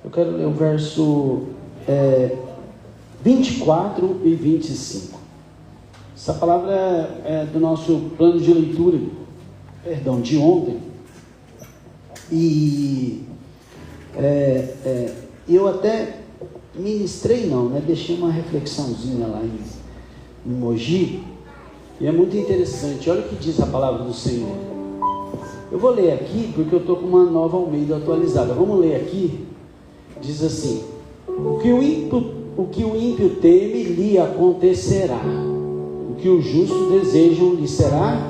Eu quero ler o verso 24 e 25. Essa palavra é do nosso plano de leitura, de ontem. E eu até ministrei, deixei uma reflexãozinha lá em Mogi, e é muito interessante. Olha o que diz a palavra do Senhor. Eu vou ler aqui porque eu estou com uma nova Almeida atualizada. Vamos ler aqui. Diz assim: o que o ímpio teme lhe acontecerá, o que o justo desejam lhe será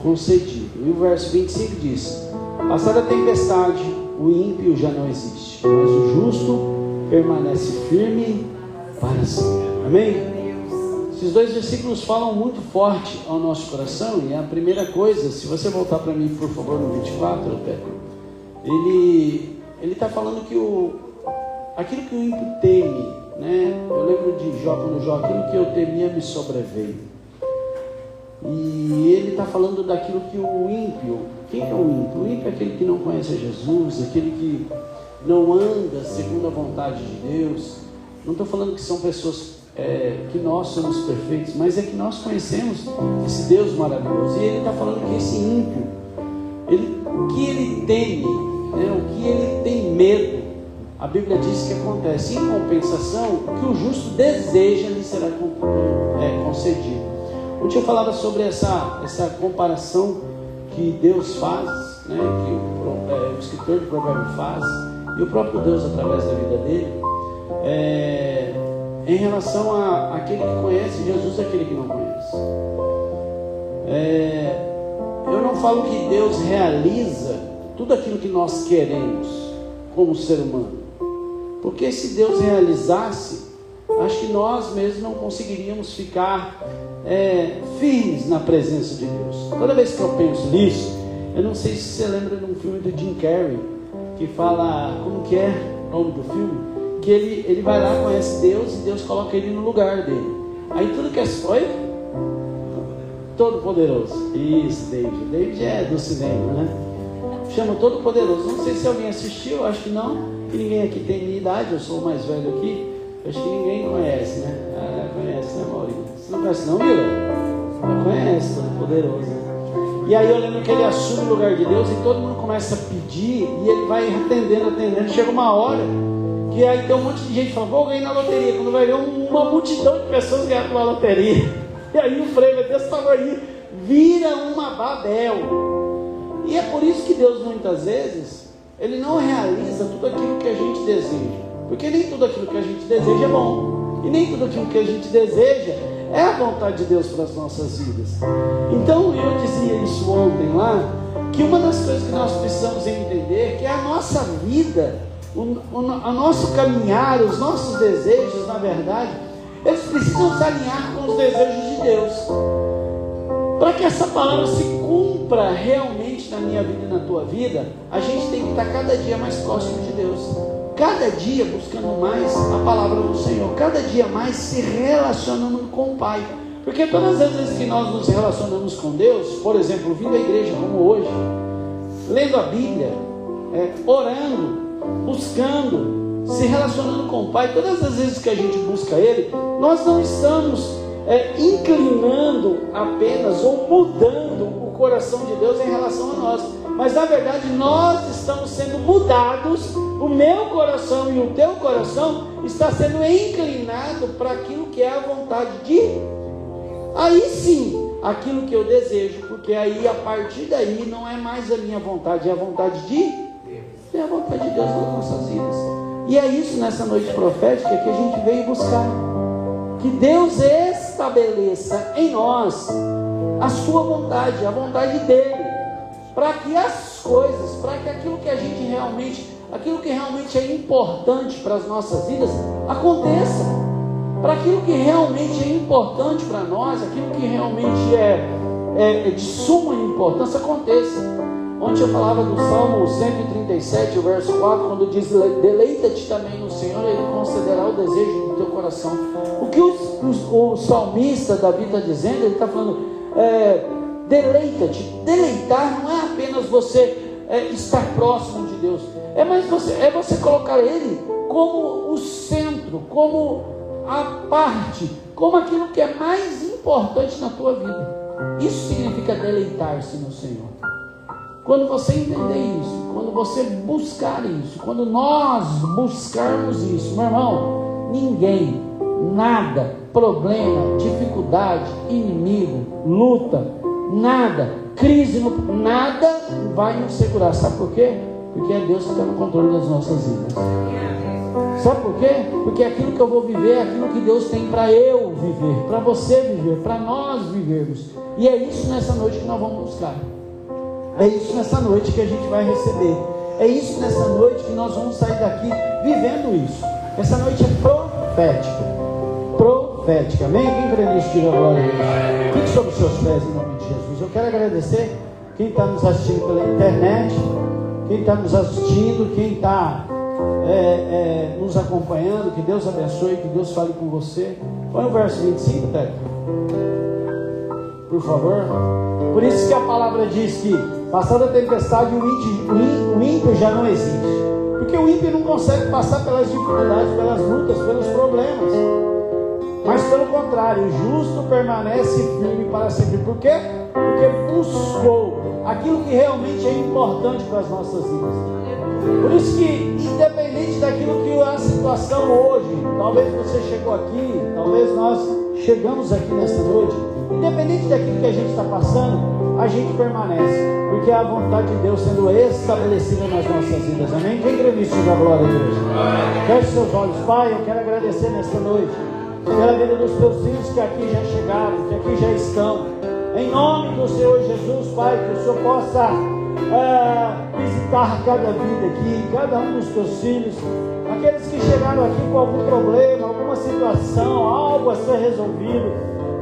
concedido. E o verso 25 diz: passada a tempestade, o ímpio já não existe, mas o justo permanece firme para sempre. Amém? Esses dois versículos falam muito forte ao nosso coração. E a primeira coisa, se você voltar para mim, por favor, no 24, ele está falando que aquilo que o ímpio teme, eu lembro de Jó, quando Jó, aquilo que eu temia me sobreveio. E ele está falando daquilo que o ímpio, quem é o ímpio? O ímpio é aquele que não conhece Jesus, aquele que não anda segundo a vontade de Deus. Não estou falando que são pessoas que nós somos perfeitos, mas é que nós conhecemos esse Deus maravilhoso. E ele está falando que esse ímpio, o que ele teme, o que ele tem medo, a Bíblia diz que acontece. Em compensação, o que o justo deseja lhe será concedido. Ontem eu falava sobre essa comparação que Deus faz, que o escritor de Provérbios faz, e o próprio Deus através da vida dele, em relação a aquele que conhece Jesus e aquele que não conhece. Eu não falo que Deus realiza tudo aquilo que nós queremos como ser humano, porque se Deus realizasse, acho que nós mesmos não conseguiríamos ficar firmes na presença de Deus. Toda vez que eu penso nisso, eu não sei se você lembra de um filme do Jim Carrey, que fala, como que é o nome do filme? Que ele vai lá, conhece Deus, e Deus coloca ele no lugar dele. Aí tudo que foi Todo-Poderoso. Isso, David é do cinema, chama Todo-Poderoso. Não sei se alguém assistiu, acho que não, que ninguém aqui tem minha idade, eu sou o mais velho aqui, acho que ninguém conhece, conhece, Maurício? Você não conhece não, Mila? Não conhece Todo-Poderoso. E aí eu lembro que ele assume o lugar de Deus e todo mundo começa a pedir, e ele vai atendendo, chega uma hora que aí tem um monte de gente falando, vou ganhar na loteria, quando vai ver uma multidão de pessoas ganhando na loteria, e aí o prêmio é desse tamanho, vira uma Babel. E é por isso que Deus muitas vezes, Ele não realiza tudo aquilo que a gente deseja, porque nem tudo aquilo que a gente deseja é bom, e nem tudo aquilo que a gente deseja é a vontade de Deus para as nossas vidas. Então eu dizia isso ontem lá, que uma das coisas que nós precisamos entender é que a nossa vida, o nosso caminhar, os nossos desejos, na verdade, eles precisam se alinhar com os desejos de Deus. Para que essa palavra se cumpra realmente na minha vida e na tua vida, a gente tem que estar cada dia mais próximo de Deus, cada dia buscando mais a palavra do Senhor, cada dia mais se relacionando com o Pai. Porque todas as vezes que nós nos relacionamos com Deus, por exemplo, vindo à igreja como hoje, lendo a Bíblia, orando, buscando, se relacionando com o Pai, todas as vezes que a gente busca Ele, nós não estamos inclinando apenas ou mudando o coração de Deus em relação a nós, mas na verdade nós estamos sendo mudados. O meu coração e o teu coração está sendo inclinado para aquilo que é a vontade de, aí sim, aquilo que eu desejo, porque aí a partir daí não é mais a minha vontade, é a vontade de Deus, é a vontade de Deus nas nossas vidas. E é isso nessa noite profética que a gente veio buscar, que Deus estabeleça em nós a sua vontade, a vontade dele, para que as coisas, para que aquilo que realmente é importante para as nossas vidas aconteça, para aquilo que realmente é importante para nós, aquilo que realmente é de suma importância aconteça. Ontem eu falava do Salmo 137, o verso 4, quando diz, deleita-te também no Senhor, Ele concederá o desejo do teu coração. O que o salmista Davi está dizendo, ele está falando, deleita-te. Deleitar não é apenas você estar próximo de Deus. É você colocar Ele como o centro, como a parte, como aquilo que é mais importante na tua vida. Isso significa deleitar-se no Senhor. Quando você entender isso, quando você buscar isso, quando nós buscarmos isso, meu irmão, ninguém, nada, problema, dificuldade, inimigo, luta, nada, crise, nada vai nos segurar. Sabe por quê? Porque é Deus que está no controle das nossas vidas. Sabe por quê? Porque aquilo que eu vou viver é aquilo que Deus tem para eu viver, para você viver, para nós vivermos. E é isso nessa noite que nós vamos buscar. É isso nessa noite que a gente vai receber. É isso nessa noite que nós vamos sair daqui vivendo isso. Essa noite é profética. Profética. Amém? Quem crê nisso, diga glória a Deus. Fique sobre os seus pés em nome de Jesus. Eu quero agradecer quem está nos assistindo pela internet, quem está nos assistindo, quem está nos acompanhando. Que Deus abençoe, que Deus fale com você. Põe o verso 25, Teto, por favor. Por isso que a palavra diz que, passada a tempestade, o ímpio já não existe. Porque o ímpio não consegue passar pelas dificuldades, pelas lutas, pelos problemas. Mas pelo contrário, o justo permanece firme para sempre. Por quê? Porque buscou aquilo que realmente é importante para as nossas vidas. Por isso que, independente daquilo que é a situação hoje, talvez você chegou aqui, talvez nós chegamos aqui nesta noite, independente daquilo que a gente está passando, a gente permanece, porque é a vontade de Deus sendo estabelecida nas nossas vidas. Amém? Quem crê nisso, diga glória a Deus. Feche seus olhos. Pai, eu quero agradecer nesta noite pela vida dos teus filhos que aqui já chegaram, que aqui já estão. Em nome do Senhor Jesus, Pai, que o Senhor possa visitar cada vida aqui, cada um dos teus filhos, aqueles que chegaram aqui com algum problema, alguma situação, algo a ser resolvido.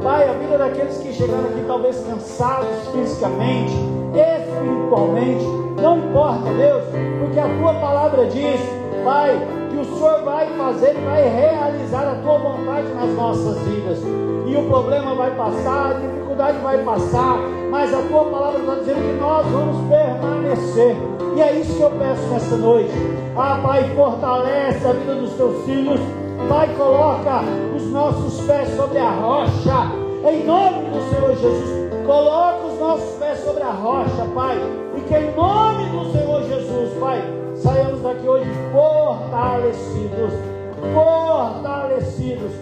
Pai, a vida daqueles que chegaram aqui talvez cansados fisicamente, espiritualmente, não importa, Deus, porque a tua palavra diz, Pai, que o Senhor vai fazer, vai realizar a tua vontade nas nossas vidas. E o problema vai passar, a dificuldade vai passar, mas a tua palavra está dizendo que nós vamos permanecer. E é isso que eu peço nesta noite. Pai, fortalece a vida dos teus filhos. Pai, coloca os nossos pés sobre a rocha. Em nome do Senhor Jesus, coloca os nossos pés sobre a rocha, Pai. E que em nome do Senhor Jesus, Pai, saiamos daqui hoje fortalecidos,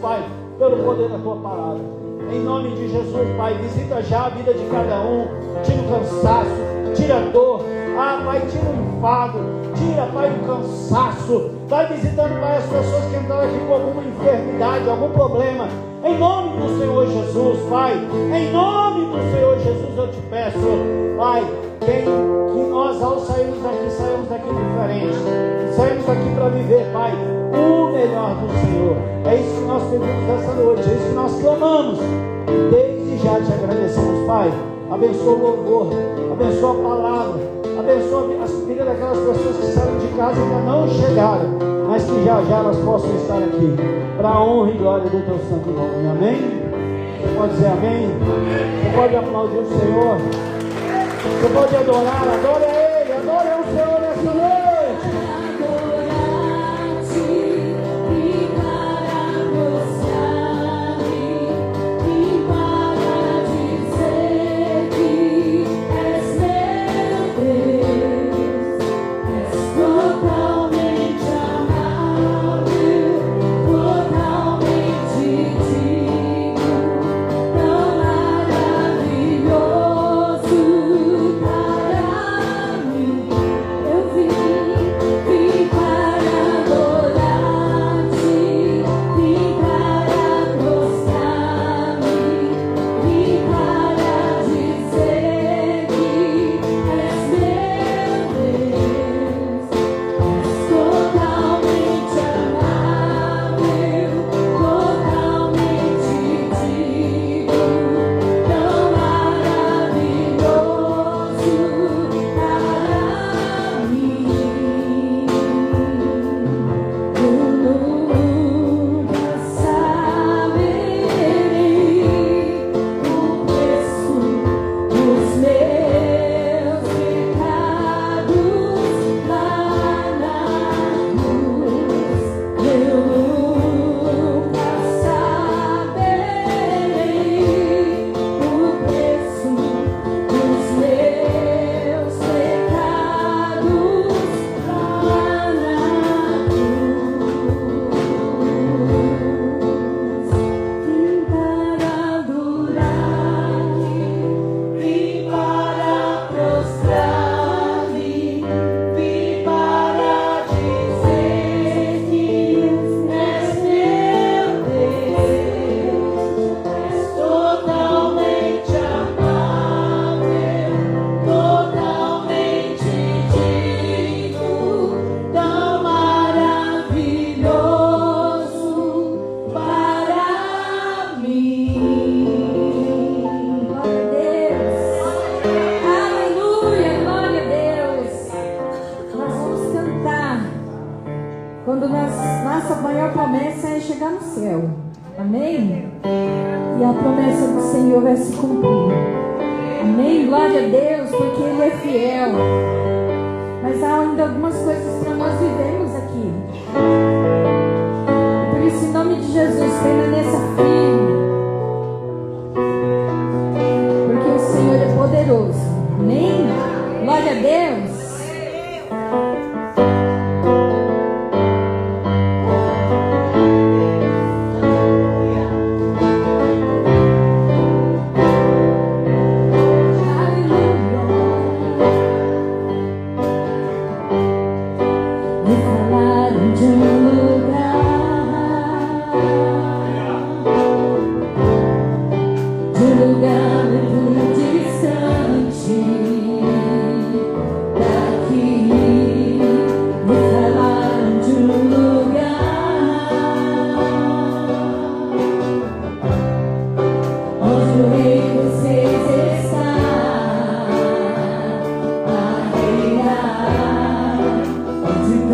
Pai, pelo poder da tua palavra. Em nome de Jesus, Pai, visita já a vida de cada um, tira o cansaço, tira a dor, Pai, tira o enfado, tira, Pai, o cansaço, vai visitando, Pai, as pessoas que entraram aqui com alguma enfermidade, algum problema, em nome do Senhor Jesus, Pai, em nome do Senhor Jesus eu te peço, Pai, que nós ao saímos daqui diferentes, saímos daqui para viver, Pai, o melhor do Senhor. É isso que nós pedimos essa noite, é isso que nós clamamos. Desde já te agradecemos, Pai. Abençoa o louvor, abençoa a palavra, abençoa a vida daquelas pessoas que saíram de casa e ainda não chegaram, mas que já elas possam estar aqui, para a honra e glória do teu santo nome. Amém? Você pode dizer amém? Você pode aplaudir o Senhor? Você pode adorar, adore a Ele, adore o Senhor nessa noite. Quando nossa maior promessa é chegar no céu. Amém? E a promessa do Senhor vai se cumprir. Amém? Glória a Deus, porque Ele é fiel. Mas há ainda algumas coisas para nós vivermos aqui. Por isso, em nome de Jesus, permaneça firme. Porque o Senhor é poderoso. Amém? Glória a Deus.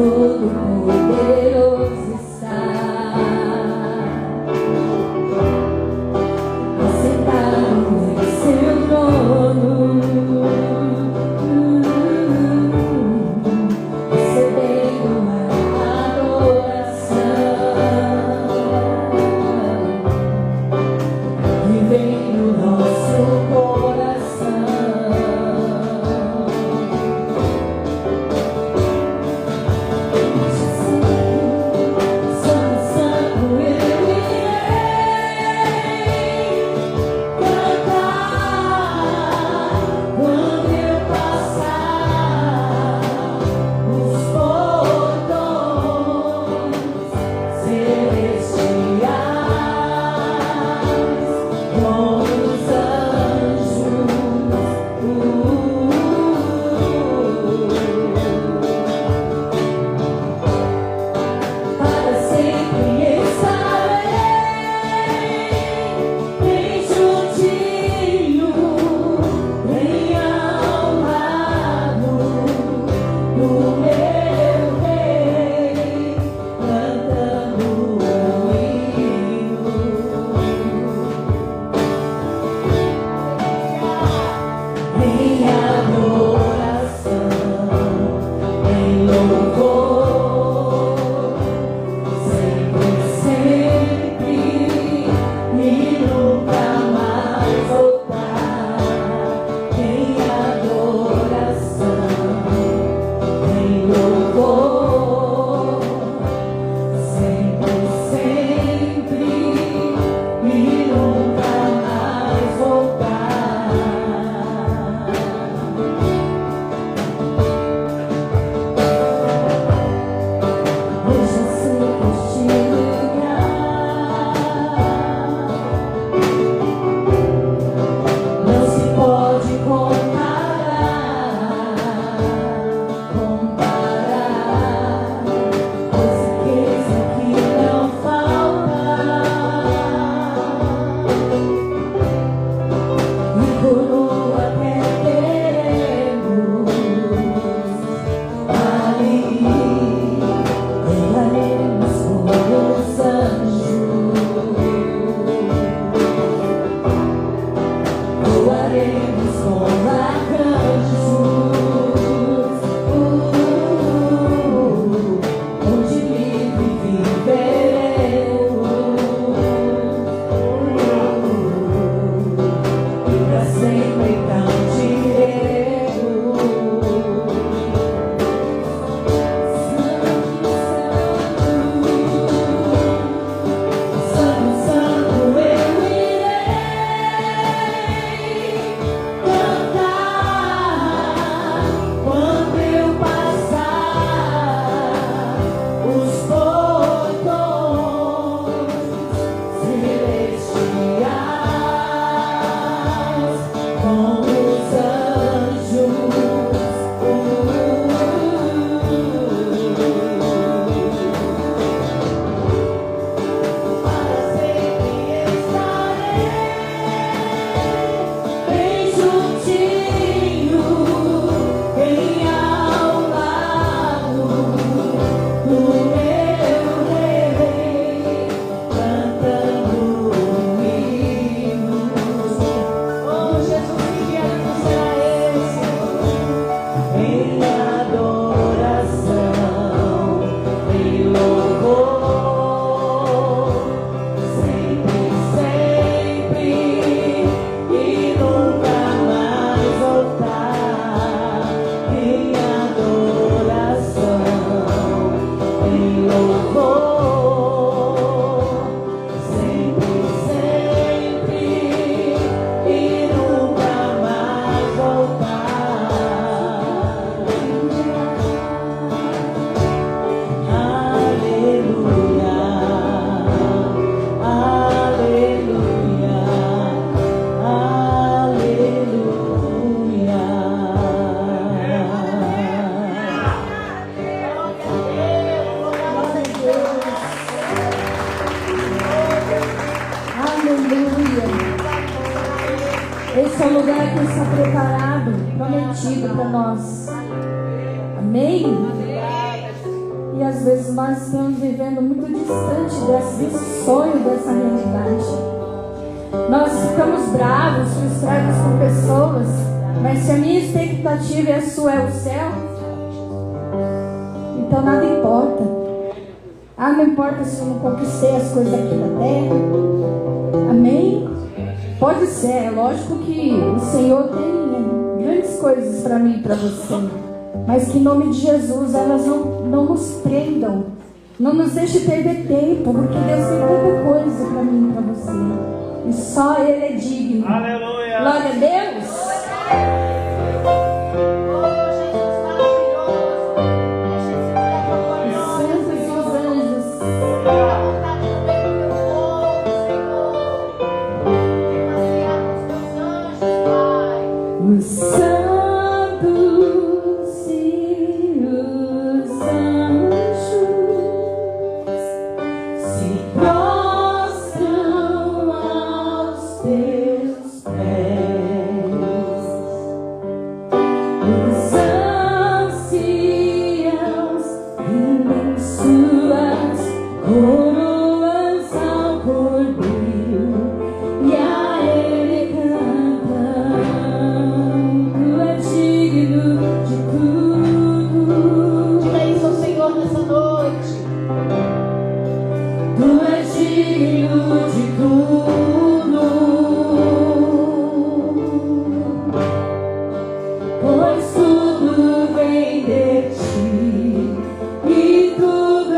Todo poderoso. é um lugar que está preparado, prometido para nós. Amém? E às vezes nós estamos vivendo muito distante desse sonho, dessa realidade. Nós ficamos bravos, frustrados com pessoas, mas se a minha expectativa e a sua é o céu, então nada importa. Não importa se eu não conquistei as coisas aqui na terra. Amém? Pode ser, é lógico que o Senhor tem grandes coisas para mim e para você, mas que em nome de Jesus elas não nos prendam, não nos deixe perder tempo, porque Deus tem tanta coisa para mim e para você, e só Ele é digno. Aleluia! Glória a Deus! Os santos e os anjos se prostram aos teus pés. Os anciãos rendem suas coroas ao Cordeiro e a Ele cantam. Tu és digno de tudo. Diga isso ao Senhor nessa noite. Tu és digno de tudo, pois tudo vem de ti e tudo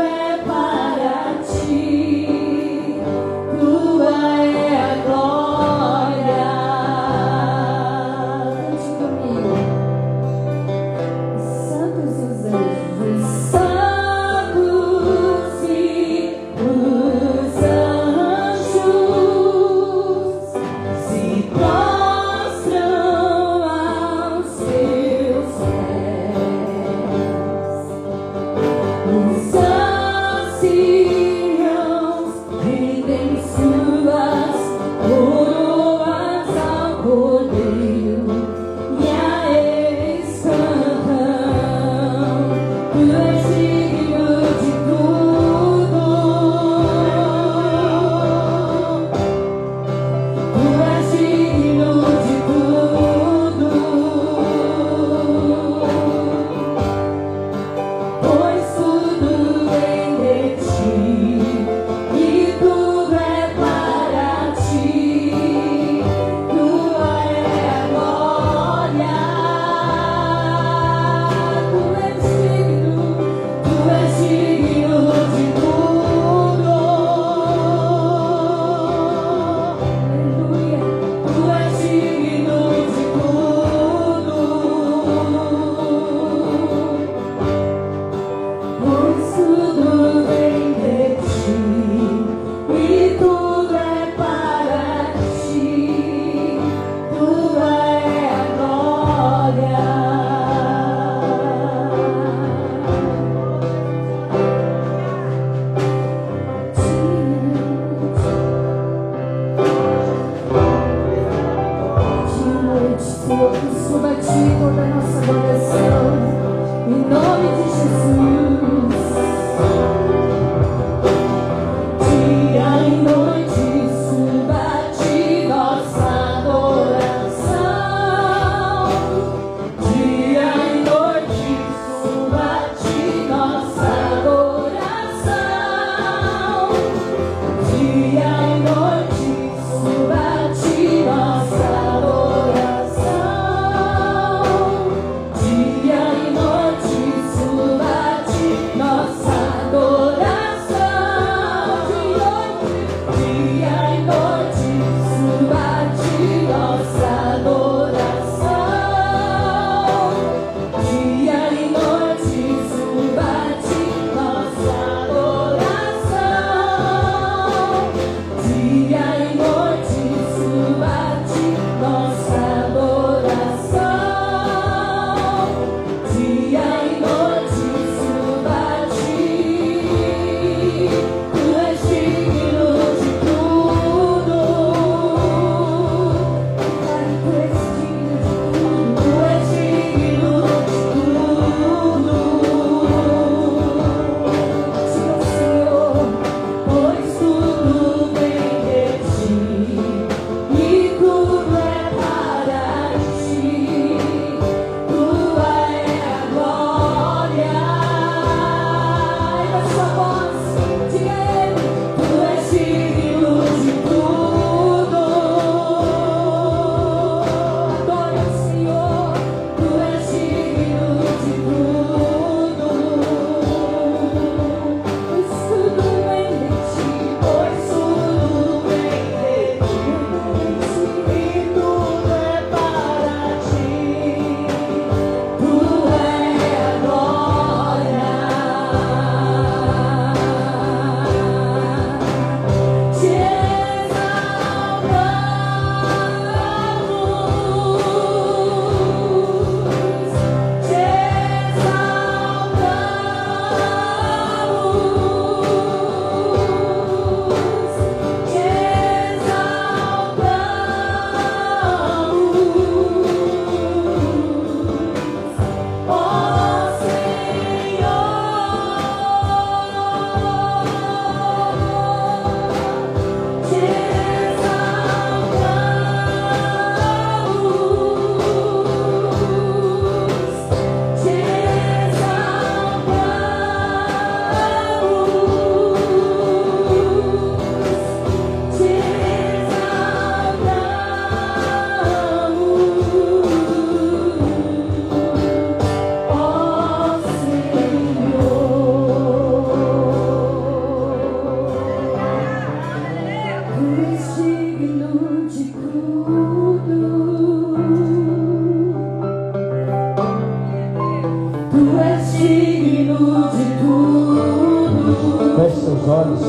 olhos,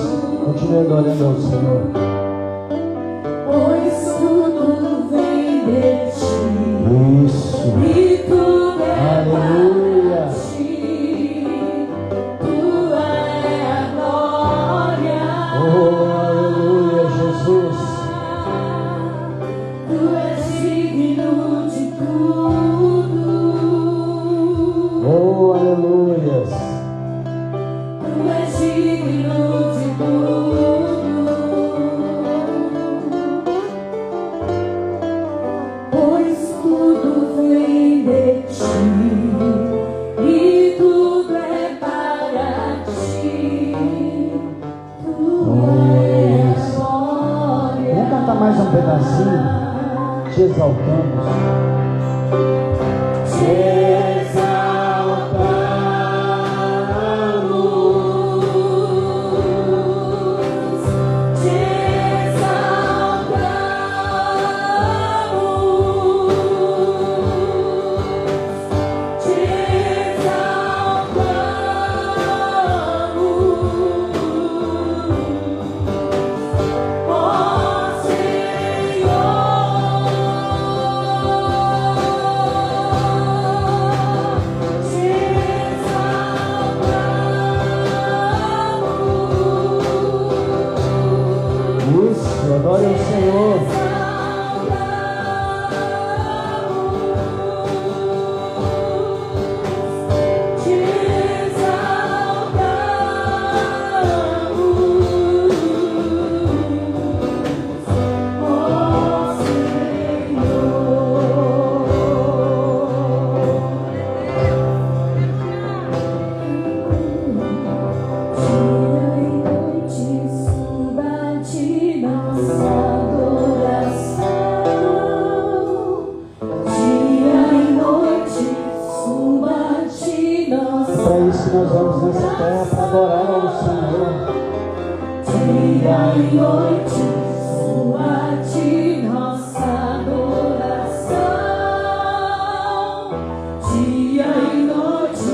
continue adorando ao Senhor. Pois tudo vem de ti. Isso. E tudo é Aleluia. para ti. Tua é a glória. Oh, aleluia, Jesus. Tu és digno de tudo. Oh, aleluia. Tu és digno de tudo. Pois tudo vem de ti. E tudo é para ti. Tua é a glória. Vamos cantar mais um pedacinho. Te exaltamos. Glória ao Senhor. Nós vamos nessa terra para adorar ao Senhor. Dia e noite, sua te nossa adoração. Dia e noite,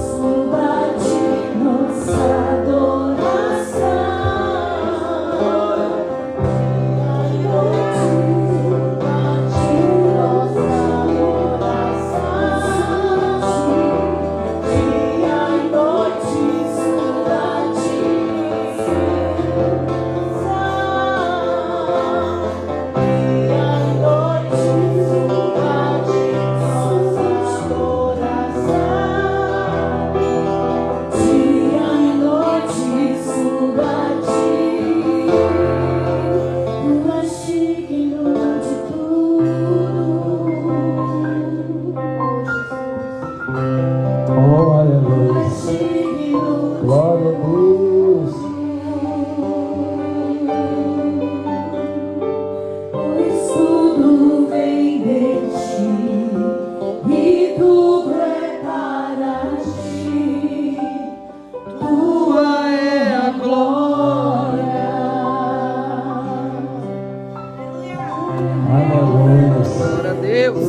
sua te nossa adoração. Dia e noite, sua te nossa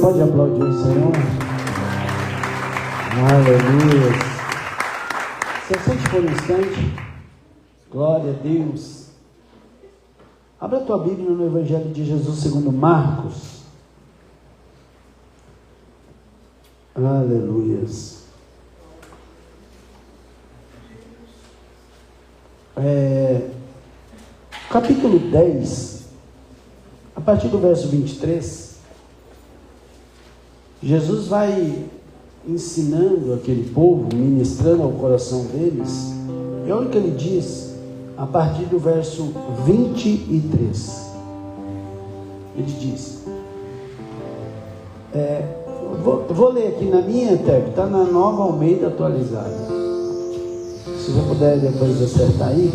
Pode aplaudir o Senhor. Aleluia. Se sente por um instante. Glória a Deus. Abra a tua Bíblia no Evangelho de Jesus segundo Marcos. Aleluia. Capítulo 10, a partir do verso 23. Jesus vai ensinando aquele povo, ministrando ao coração deles. E olha o que ele diz a partir do verso 23. Ele diz, vou ler aqui na minha intérprete, está na Nova Almeida atualizada. Se você puder depois acertar aí.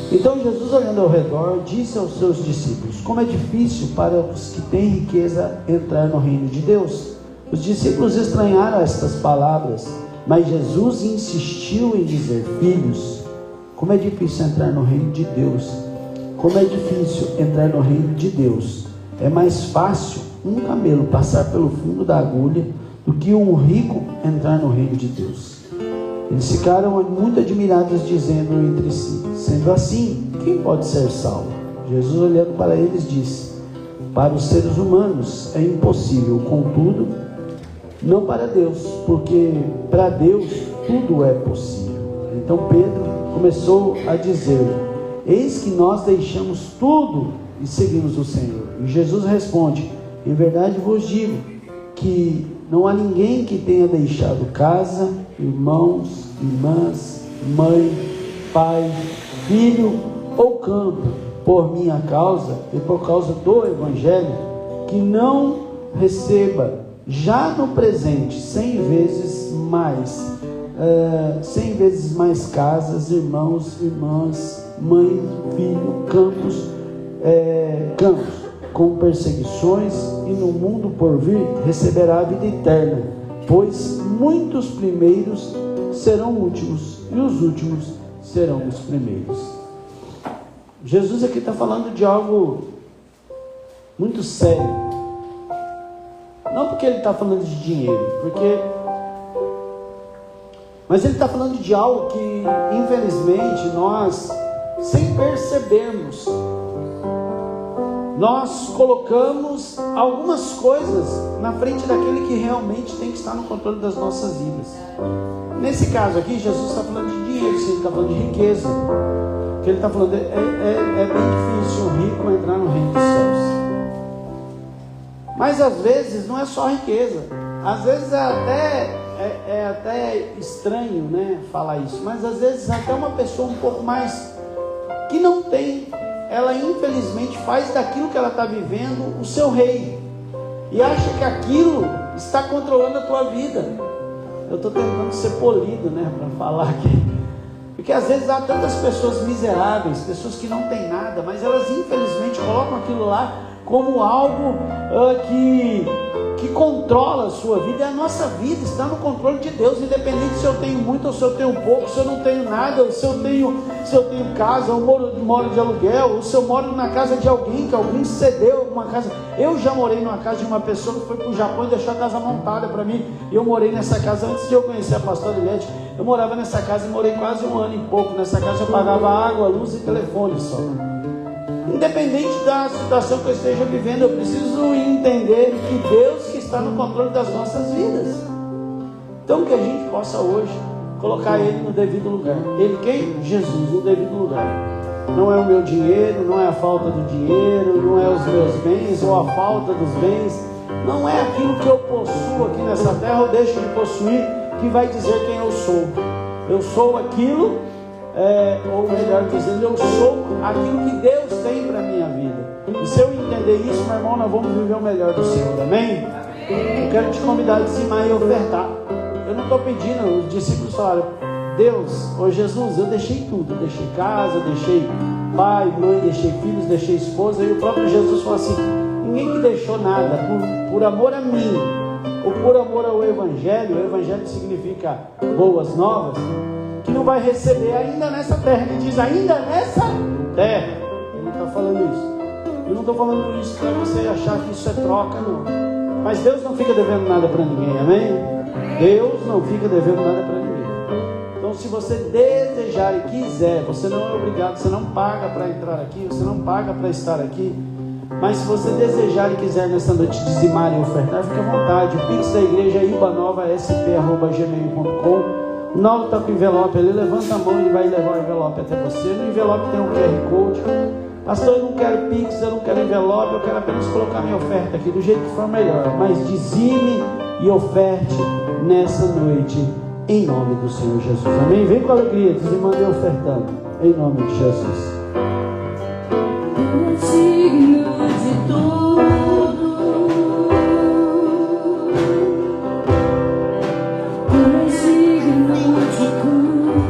Então Jesus, olhando ao redor, disse aos seus discípulos: como é difícil para os que têm riqueza entrar no reino de Deus. Os discípulos estranharam estas palavras, mas Jesus insistiu em dizer: filhos, como é difícil entrar no reino de Deus. Como é difícil entrar no reino de Deus. É mais fácil um camelo passar pelo fundo da agulha do que um rico entrar no reino de Deus. Eles ficaram muito admirados, dizendo entre si: sendo assim, quem pode ser salvo? Jesus, olhando para eles, disse: para os seres humanos é impossível, contudo, não para Deus, porque para Deus tudo é possível. Então Pedro começou a dizer: eis que nós deixamos tudo e seguimos o Senhor. E Jesus responde: em verdade vos digo que não há ninguém que tenha deixado casa, irmãos, irmãs, mãe, pai, filho ou campo por minha causa e por causa do Evangelho, que não receba já no presente 100 vezes mais casas, irmãos, irmãs, mãe, filho, campos, com perseguições, e no mundo por vir receberá a vida eterna, pois muitos primeiros serão últimos e os últimos serão os primeiros. Jesus aqui está falando de algo muito sério. Não porque ele está falando de dinheiro, mas ele está falando de algo que, infelizmente, nós, sem percebermos, nós colocamos algumas coisas na frente daquele que realmente tem que estar no controle das nossas vidas. Nesse caso aqui, Jesus está falando de dinheiro, ele está falando de riqueza. O que ele está falando é bem difícil um rico entrar no reino dos céus. Mas às vezes não é só riqueza. Às vezes é até estranho, né, falar isso. Mas às vezes até uma pessoa um pouco mais que não tem, ela infelizmente faz daquilo que ela está vivendo o seu rei. E acha que aquilo está controlando a tua vida. Eu estou tentando ser polido, né, para falar aqui. Porque às vezes há tantas pessoas miseráveis, pessoas que não têm nada, mas elas infelizmente colocam aquilo lá como algo que controla a sua vida. E a nossa vida está no controle de Deus, independente se eu tenho muito ou se eu tenho pouco, se eu não tenho nada, ou se eu tenho casa, ou moro de aluguel, ou se eu moro na casa de alguém, que alguém cedeu uma casa. Eu já morei numa casa de uma pessoa que foi para o Japão e deixou a casa montada para mim, e eu morei nessa casa antes de eu conhecer a pastora Ilete. Eu morava nessa casa e morei quase 1 ano e pouco nessa casa. Eu pagava água, luz e telefone só. Independente da situação que eu esteja vivendo, eu preciso entender que Deus que está no controle das nossas vidas. Então que a gente possa hoje colocar Ele no devido lugar. Ele quem? Jesus, no devido lugar. Não é o meu dinheiro, não é a falta do dinheiro, não é os meus bens ou a falta dos bens, não é aquilo que eu possuo aqui nessa terra ou deixo de possuir que vai dizer quem eu sou. Eu sou aquilo, ou melhor dizendo, eu sou aquilo que Deus tem para a minha vida. E se eu entender isso, meu irmão, nós vamos viver o melhor do Senhor, amém? Eu quero te convidar a dizimar e ofertar. Eu não estou pedindo, os discípulos falaram: Deus, ô Jesus, eu deixei tudo, eu deixei casa, eu deixei pai, mãe, deixei filhos, deixei esposa. E o próprio Jesus falou assim: ninguém que deixou nada por amor a mim, ou por amor ao Evangelho. O Evangelho significa boas novas, que não vai receber ainda nessa terra. Ele diz ainda nessa terra. Ele não está falando isso. Eu não estou falando isso para você achar que isso é troca, não. Mas Deus não fica devendo nada para ninguém, amém? Deus não fica devendo nada para ninguém. Então, se você desejar e quiser, você não é obrigado, você não paga para entrar aqui, você não paga para estar aqui. Mas se você desejar e quiser nessa noite dizimar e ofertar, fique à vontade. O Pix da igreja é ibanovasp@gmail.com. O Naldo está com o envelope ali, levanta a mão e vai levar o envelope até você. No envelope tem um QR Code. Pastor, eu não quero Pix, eu não quero envelope, eu quero apenas colocar minha oferta aqui do jeito que for melhor. Mas dizime e oferte nessa noite, em nome do Senhor Jesus. Amém? Vem com alegria, dizimando e ofertando, em nome de Jesus. Digno de tudo, és digno de tudo,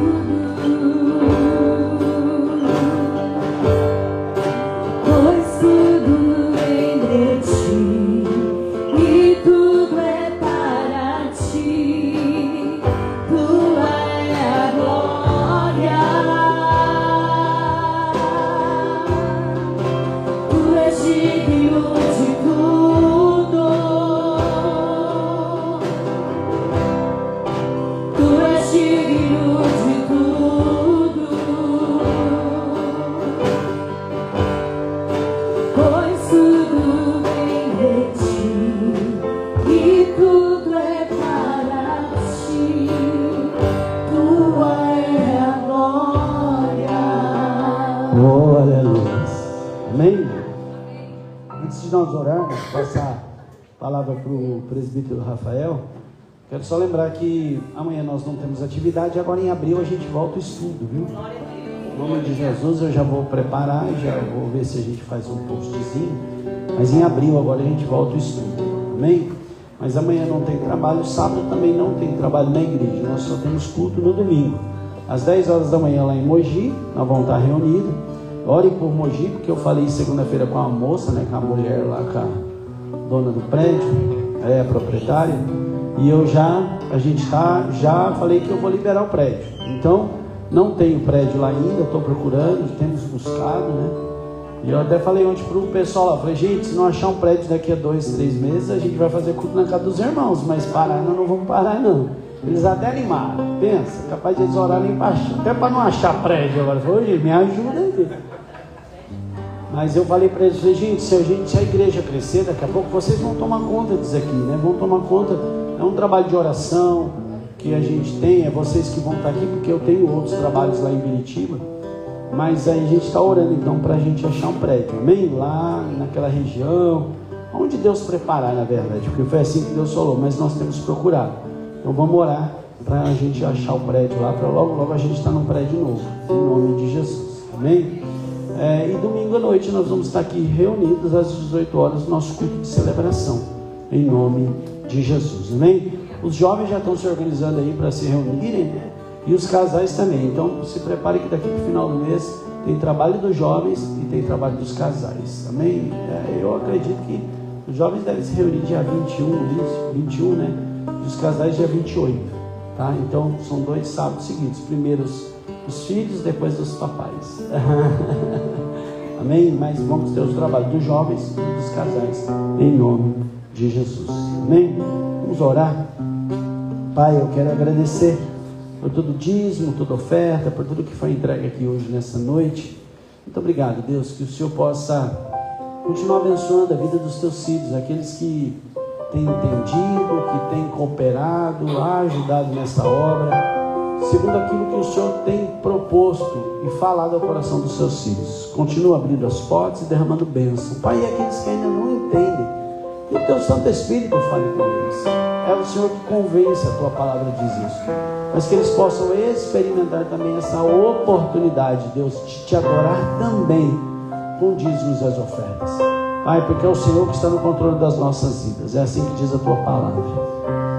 pois tudo vem de ti e tudo é para ti. Tua é a glória. Oh, aleluia. Amém? Antes de nós orarmos, passar a palavra para o presbítero Rafael, quero só lembrar que amanhã nós não temos atividade, agora em abril a gente volta ao estudo, viu? Em nome de Jesus eu já vou preparar, já vou ver se a gente faz um postzinho, mas em abril agora a gente volta ao estudo, amém? Mas amanhã não tem trabalho, sábado também não tem trabalho na igreja, nós só temos culto no domingo, às 10 horas da manhã lá em Mogi, nós vamos estar reunidos. Ore por Mogi, porque eu falei segunda-feira com a moça, né, com a mulher lá, com a dona do prédio, a proprietária, e a gente já falei que eu vou liberar o prédio. Então, não tenho prédio lá ainda, estou procurando, temos buscado, né? E eu até falei ontem para o pessoal lá, falei, gente, se não achar um prédio daqui a 2, 3 meses, a gente vai fazer culto na casa dos irmãos, mas parar nós não vamos parar não. Eles até animaram, pensa, capaz de eles orarem até para não achar prédio agora. Falei, gente, me ajuda aí. Mas eu falei para eles, gente, se a igreja crescer, daqui a pouco vocês vão tomar conta disso aqui, né? Vão tomar conta, é um trabalho de oração que a gente tem, é vocês que vão estar aqui, porque eu tenho outros trabalhos lá em Biritiba, mas aí a gente está orando então para a gente achar um prédio, amém? Lá naquela região, onde Deus preparar, na verdade, porque foi assim que Deus falou, mas nós temos procurado, então vamos orar para a gente achar o prédio lá, para logo a gente estar num prédio novo, em nome de Jesus, amém? E domingo à noite nós vamos estar aqui reunidos às 18 horas no nosso culto de celebração, em nome de Jesus, amém? Os jovens já estão se organizando aí para se reunirem, né? E os casais também, então se prepare que daqui para o final do mês tem trabalho dos jovens e tem trabalho dos casais, amém? Eu acredito que os jovens devem se reunir dia 21, né? E os casais dia 28, tá? Então são 2 sábados seguidos, primeiro os filhos, depois dos papais. Amém? Mas vamos ter os trabalhos dos jovens e dos casais, em nome de Jesus. Amém? Vamos orar. Pai, eu quero agradecer por todo dízimo, toda oferta, por tudo que foi entregue aqui hoje, nessa noite. Muito obrigado, Deus, que o Senhor possa continuar abençoando a vida dos teus filhos, aqueles que têm entendido, que têm cooperado, ajudado nessa obra, segundo aquilo que o Senhor tem proposto e falado ao coração dos seus filhos. Continua abrindo as portas e derramando bênção, Pai. E aqueles que ainda não entendem, que o teu Santo Espírito fale com eles. É o Senhor que convence, a tua palavra diz isso, mas que eles possam experimentar também essa oportunidade, Deus, de te adorar também com dízimos e as ofertas, Pai, porque é o Senhor que está no controle das nossas vidas. É assim que diz a tua palavra.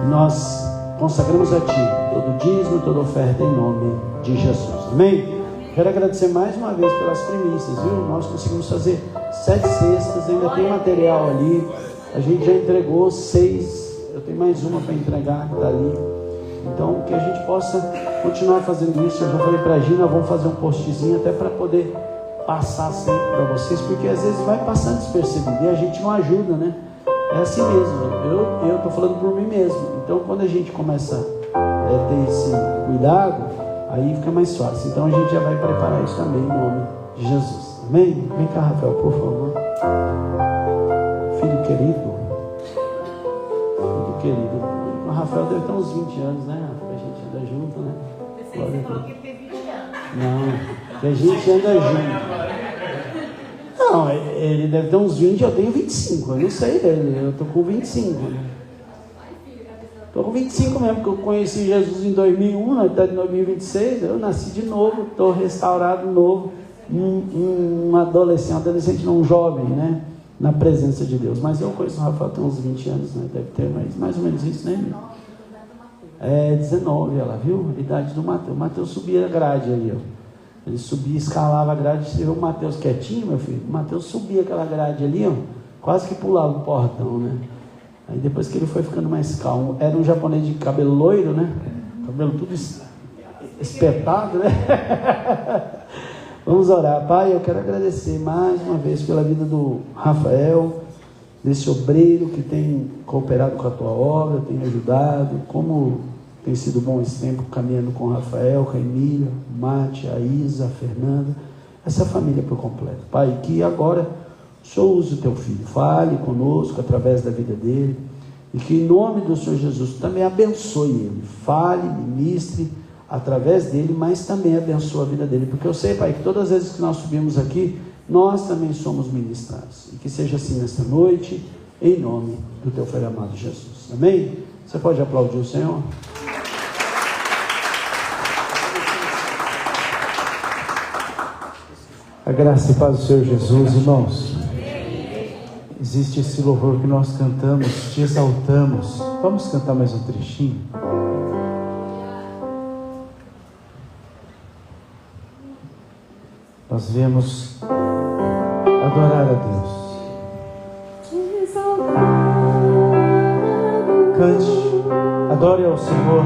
Nós consagramos a Ti todo dízimo, toda oferta, em nome de Jesus. Amém? Quero agradecer mais uma vez pelas primícias, viu? Nós conseguimos fazer 7 cestas, ainda tem material ali. A gente já entregou 6, eu tenho mais uma para entregar que está ali. Então, que a gente possa continuar fazendo isso. Eu já falei para a Gina, vamos fazer um postzinho até para poder passar sempre para vocês, porque às vezes vai passando despercebido e a gente não ajuda, né? É assim mesmo, eu estou falando por mim mesmo. Então quando a gente começa a ter esse cuidado, aí fica mais fácil. Então a gente já vai preparar isso também em nome de Jesus. Amém? Vem cá, Rafael, por favor. Filho querido. O Rafael deve ter uns 20 anos, né, Rafael? A gente anda junto, né? Você falou que ele tem 20 anos. Não, que a gente anda junto. Não, ele deve ter uns 20, eu tenho 25, eu não sei dele, eu tô com 25. Tô com 25 mesmo, porque eu conheci Jesus em 2001, nós estamos em 2026, eu nasci de novo, tô restaurado novo, um adolescente, não, um jovem, né, na presença de Deus. Mas eu conheço o Rafael tem uns 20 anos, né, deve ter mais ou menos isso, né? 19, ela viu? A idade do Mateus. O Mateus subia a grade ali, ó. Ele subia, escalava a grade. Você viu o Mateus quietinho, meu filho? O Mateus subia aquela grade ali, ó, quase que pulava o portão, né? Aí depois que ele foi ficando mais calmo, era um japonês de cabelo loiro, né? Cabelo tudo espetado, né? Vamos orar. Pai, eu quero agradecer mais uma vez pela vida do Rafael, desse obreiro que tem cooperado com a tua obra, tem ajudado, como tem sido bom esse tempo caminhando com o Rafael, com a Emília, o Mate, a Isa, a Fernanda, essa família por completo. Pai, que agora o Senhor use o teu filho, fale conosco através da vida dele, e que em nome do Senhor Jesus também abençoe ele, fale, ministre através dele, mas também abençoa a vida dele, porque eu sei, Pai, que todas as vezes que nós subimos aqui, nós também somos ministrados, e que seja assim nesta noite, em nome do teu Filho amado Jesus, amém? Você pode aplaudir o Senhor? A graça e paz do Senhor Jesus, irmãos. Existe esse louvor que nós cantamos, te exaltamos. Vamos cantar mais um trechinho? Nós viemos adorar a Deus. Cante, adore ao Senhor.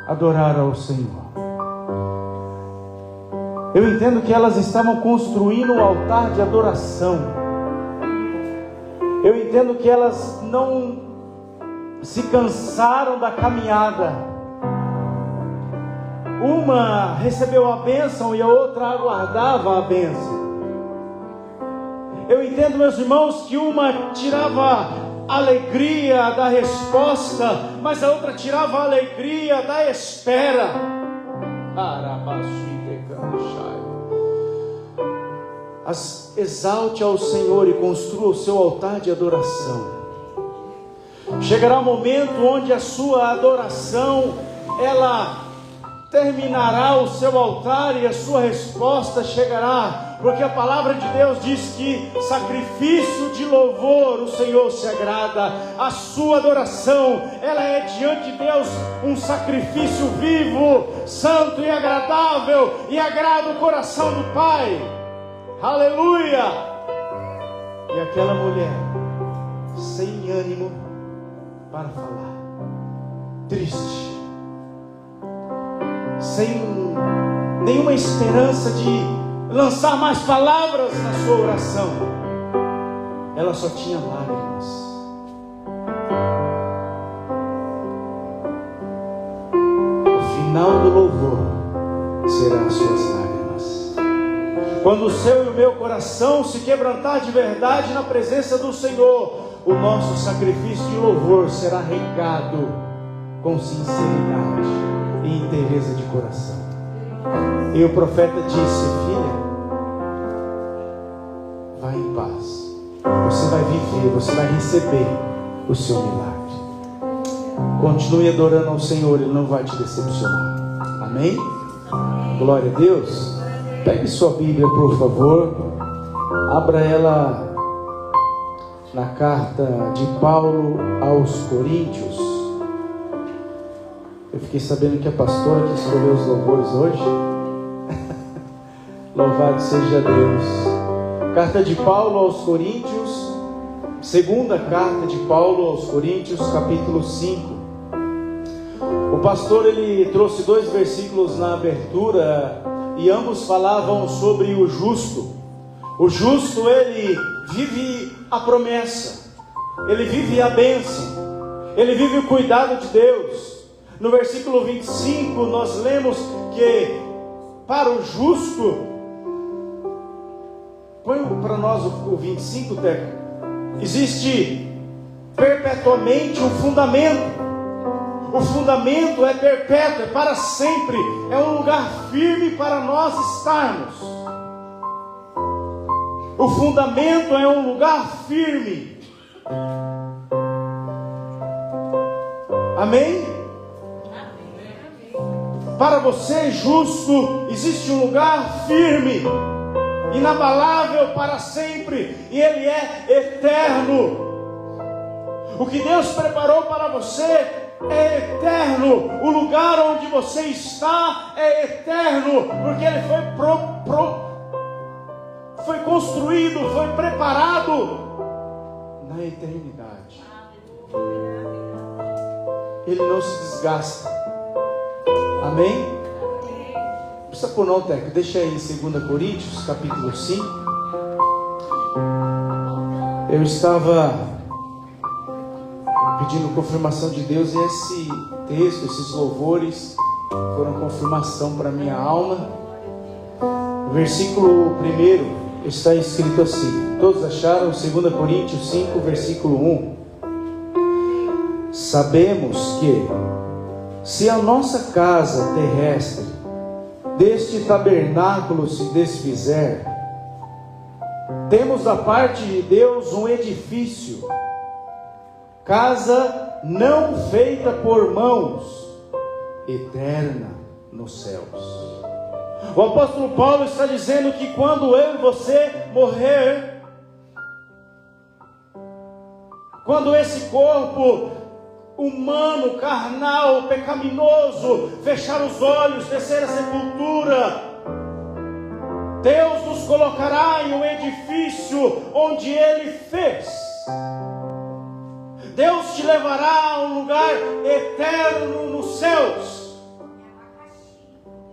Adorar ao Senhor. Eu entendo que elas estavam construindo um altar de adoração. Eu entendo que elas não se cansaram da caminhada. Uma recebeu a bênção e a outra aguardava a bênção. Eu entendo, meus irmãos, que uma tirava alegria da resposta, mas a outra tirava a alegria da espera. Exalte ao Senhor e construa o seu altar de adoração. Chegará um momento onde a sua adoração, ela terminará o seu altar e a sua resposta chegará, porque a palavra de Deus diz que sacrifício de louvor o Senhor se agrada. A sua adoração, ela é diante de Deus um sacrifício vivo, santo e agradável, e agrada o coração do Pai. Aleluia! E aquela mulher sem ânimo para falar, triste, sem nenhuma esperança de lançar mais palavras na sua oração, ela só tinha lágrimas. O final do louvor será as suas lágrimas. Quando o seu e o meu coração se quebrantar de verdade na presença do Senhor, o nosso sacrifício de louvor será regado com sinceridade e inteireza de coração. E o profeta disse: filha, vai em paz, você vai viver, você vai receber o seu milagre. Continue adorando ao Senhor, Ele não vai te decepcionar. Amém? Glória a Deus. Pegue sua Bíblia, por favor, abra ela na carta de Paulo aos Coríntios. Eu fiquei sabendo que a pastora que escolheu os louvores hoje. Louvado seja Deus. Carta de Paulo aos Coríntios, segunda carta de Paulo aos Coríntios, capítulo 5. O pastor, ele trouxe 2 versículos na abertura, e ambos falavam sobre o justo. O justo, ele vive a promessa, ele vive a bênção, ele vive o cuidado de Deus. No versículo 25 nós lemos que para o justo, põe para nós o 25, Teca, existe perpetuamente um fundamento. O fundamento é perpétuo, é para sempre, é um lugar firme para nós estarmos. O fundamento é um lugar firme. Amém? Para você, justo, existe um lugar firme, inabalável para sempre, e Ele é eterno. O que Deus preparou para você é eterno. O lugar onde você está é eterno, porque ele foi construído, foi preparado na eternidade. Ele não se desgasta. Amém? Não precisa pôr não, Teco. Deixa aí em 2 Coríntios, capítulo 5. Eu estava pedindo confirmação de Deus, e esse texto, esses louvores foram confirmação para minha alma. No versículo 1 está escrito assim, todos acharam? 2 Coríntios 5, versículo 1. Sabemos que, se a nossa casa terrestre deste tabernáculo se desfizer, temos da parte de Deus um edifício, casa não feita por mãos, eterna nos céus. O apóstolo Paulo está dizendo que quando eu e você morrer, quando esse corpo humano, carnal, pecaminoso, fechar os olhos, descer a sepultura, Deus nos colocará em um edifício onde Ele fez. Deus te levará a um lugar eterno nos céus,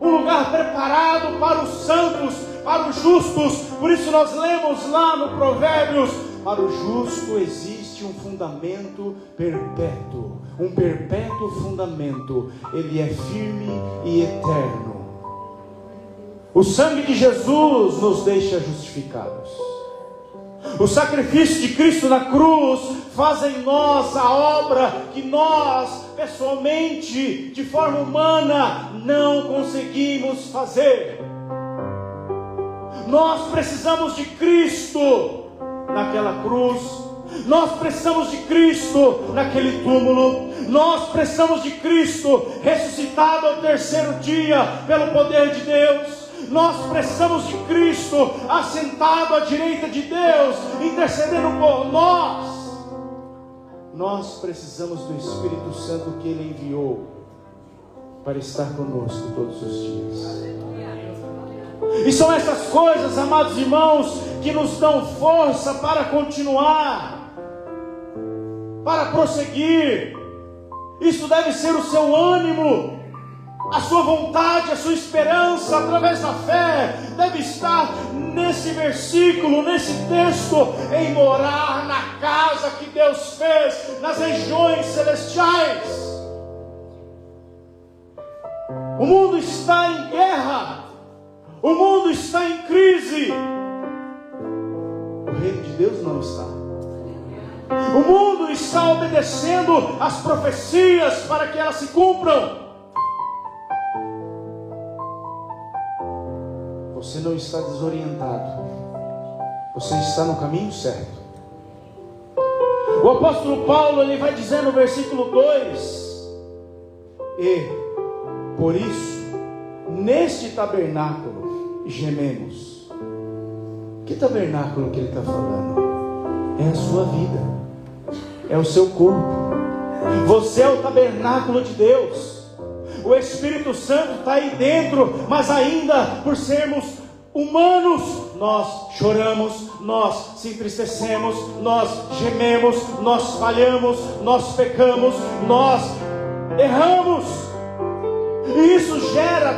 um lugar preparado para os santos, para os justos. Por isso nós lemos lá no Provérbios: para o justo existe um fundamento perpétuo, um perpétuo fundamento. Ele é firme e eterno. O sangue de Jesus nos deixa justificados. O sacrifício de Cristo na cruz faz em nós a obra que nós, pessoalmente, de forma humana, não conseguimos fazer. Nós precisamos de Cristo naquela cruz. Nós precisamos de Cristo naquele túmulo. Nós precisamos de Cristo ressuscitado ao terceiro dia pelo poder de Deus. Nós precisamos de Cristo assentado à direita de Deus, intercedendo por nós. Nós precisamos do Espírito Santo que Ele enviou para estar conosco todos os dias. E são essas coisas, amados irmãos, que nos dão força para continuar, para prosseguir. Isso deve ser o seu ânimo. A sua vontade, a sua esperança, através da fé, deve estar nesse versículo, nesse texto, em morar na casa que Deus fez, nas regiões celestiais. O mundo está em guerra, o mundo está em crise, o reino de Deus não está. O mundo está obedecendo às profecias para que elas se cumpram. Você não está desorientado. Você está no caminho certo. O apóstolo Paulo, ele vai dizer no versículo 2: e por isso, neste tabernáculo gememos. Que tabernáculo que ele está falando? É a sua vida, é o seu corpo. Você é o tabernáculo de Deus. O Espírito Santo está aí dentro, mas ainda por sermos humanos, nós choramos, nós se entristecemos, nós gememos, nós falhamos, nós pecamos, nós erramos. E isso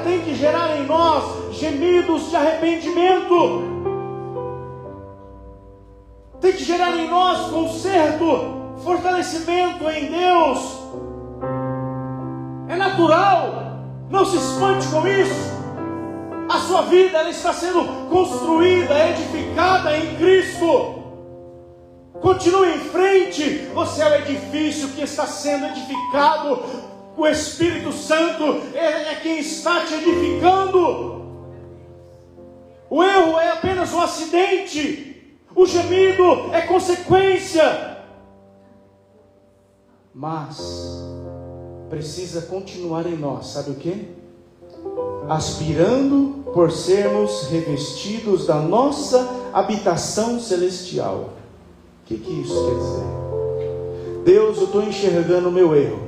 tem que gerar em nós gemidos de arrependimento. Tem que gerar em nós conserto, fortalecimento em Deus. É natural, não se espante com isso. A sua vida, ela está sendo construída, edificada em Cristo. Continue em frente. Você é o edifício que está sendo edificado. O Espírito Santo é quem está te edificando. O erro é apenas um acidente. O gemido é consequência. Mas precisa continuar em nós, sabe o quê? Aspirando por sermos revestidos da nossa habitação celestial. O que isso quer dizer? Deus, eu estou enxergando o meu erro.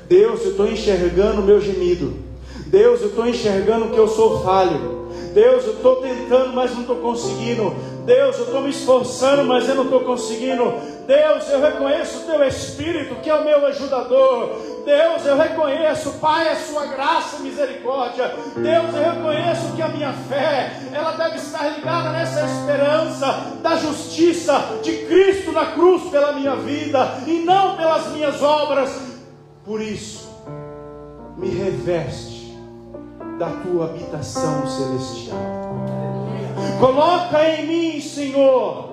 Deus, eu estou enxergando o meu gemido. Deus, eu estou enxergando que eu sou falho. Deus, eu estou tentando, mas não estou conseguindo. Deus, eu estou me esforçando, mas eu não estou conseguindo. Deus, eu reconheço o Teu Espírito, que é o meu ajudador. Deus, eu reconheço, Pai, a Sua graça e misericórdia. Deus, eu reconheço que a minha fé, ela deve estar ligada nessa esperança da justiça de Cristo na cruz pela minha vida, e não pelas minhas obras. Por isso, me reveste da Tua habitação celestial. Coloca em mim, Senhor,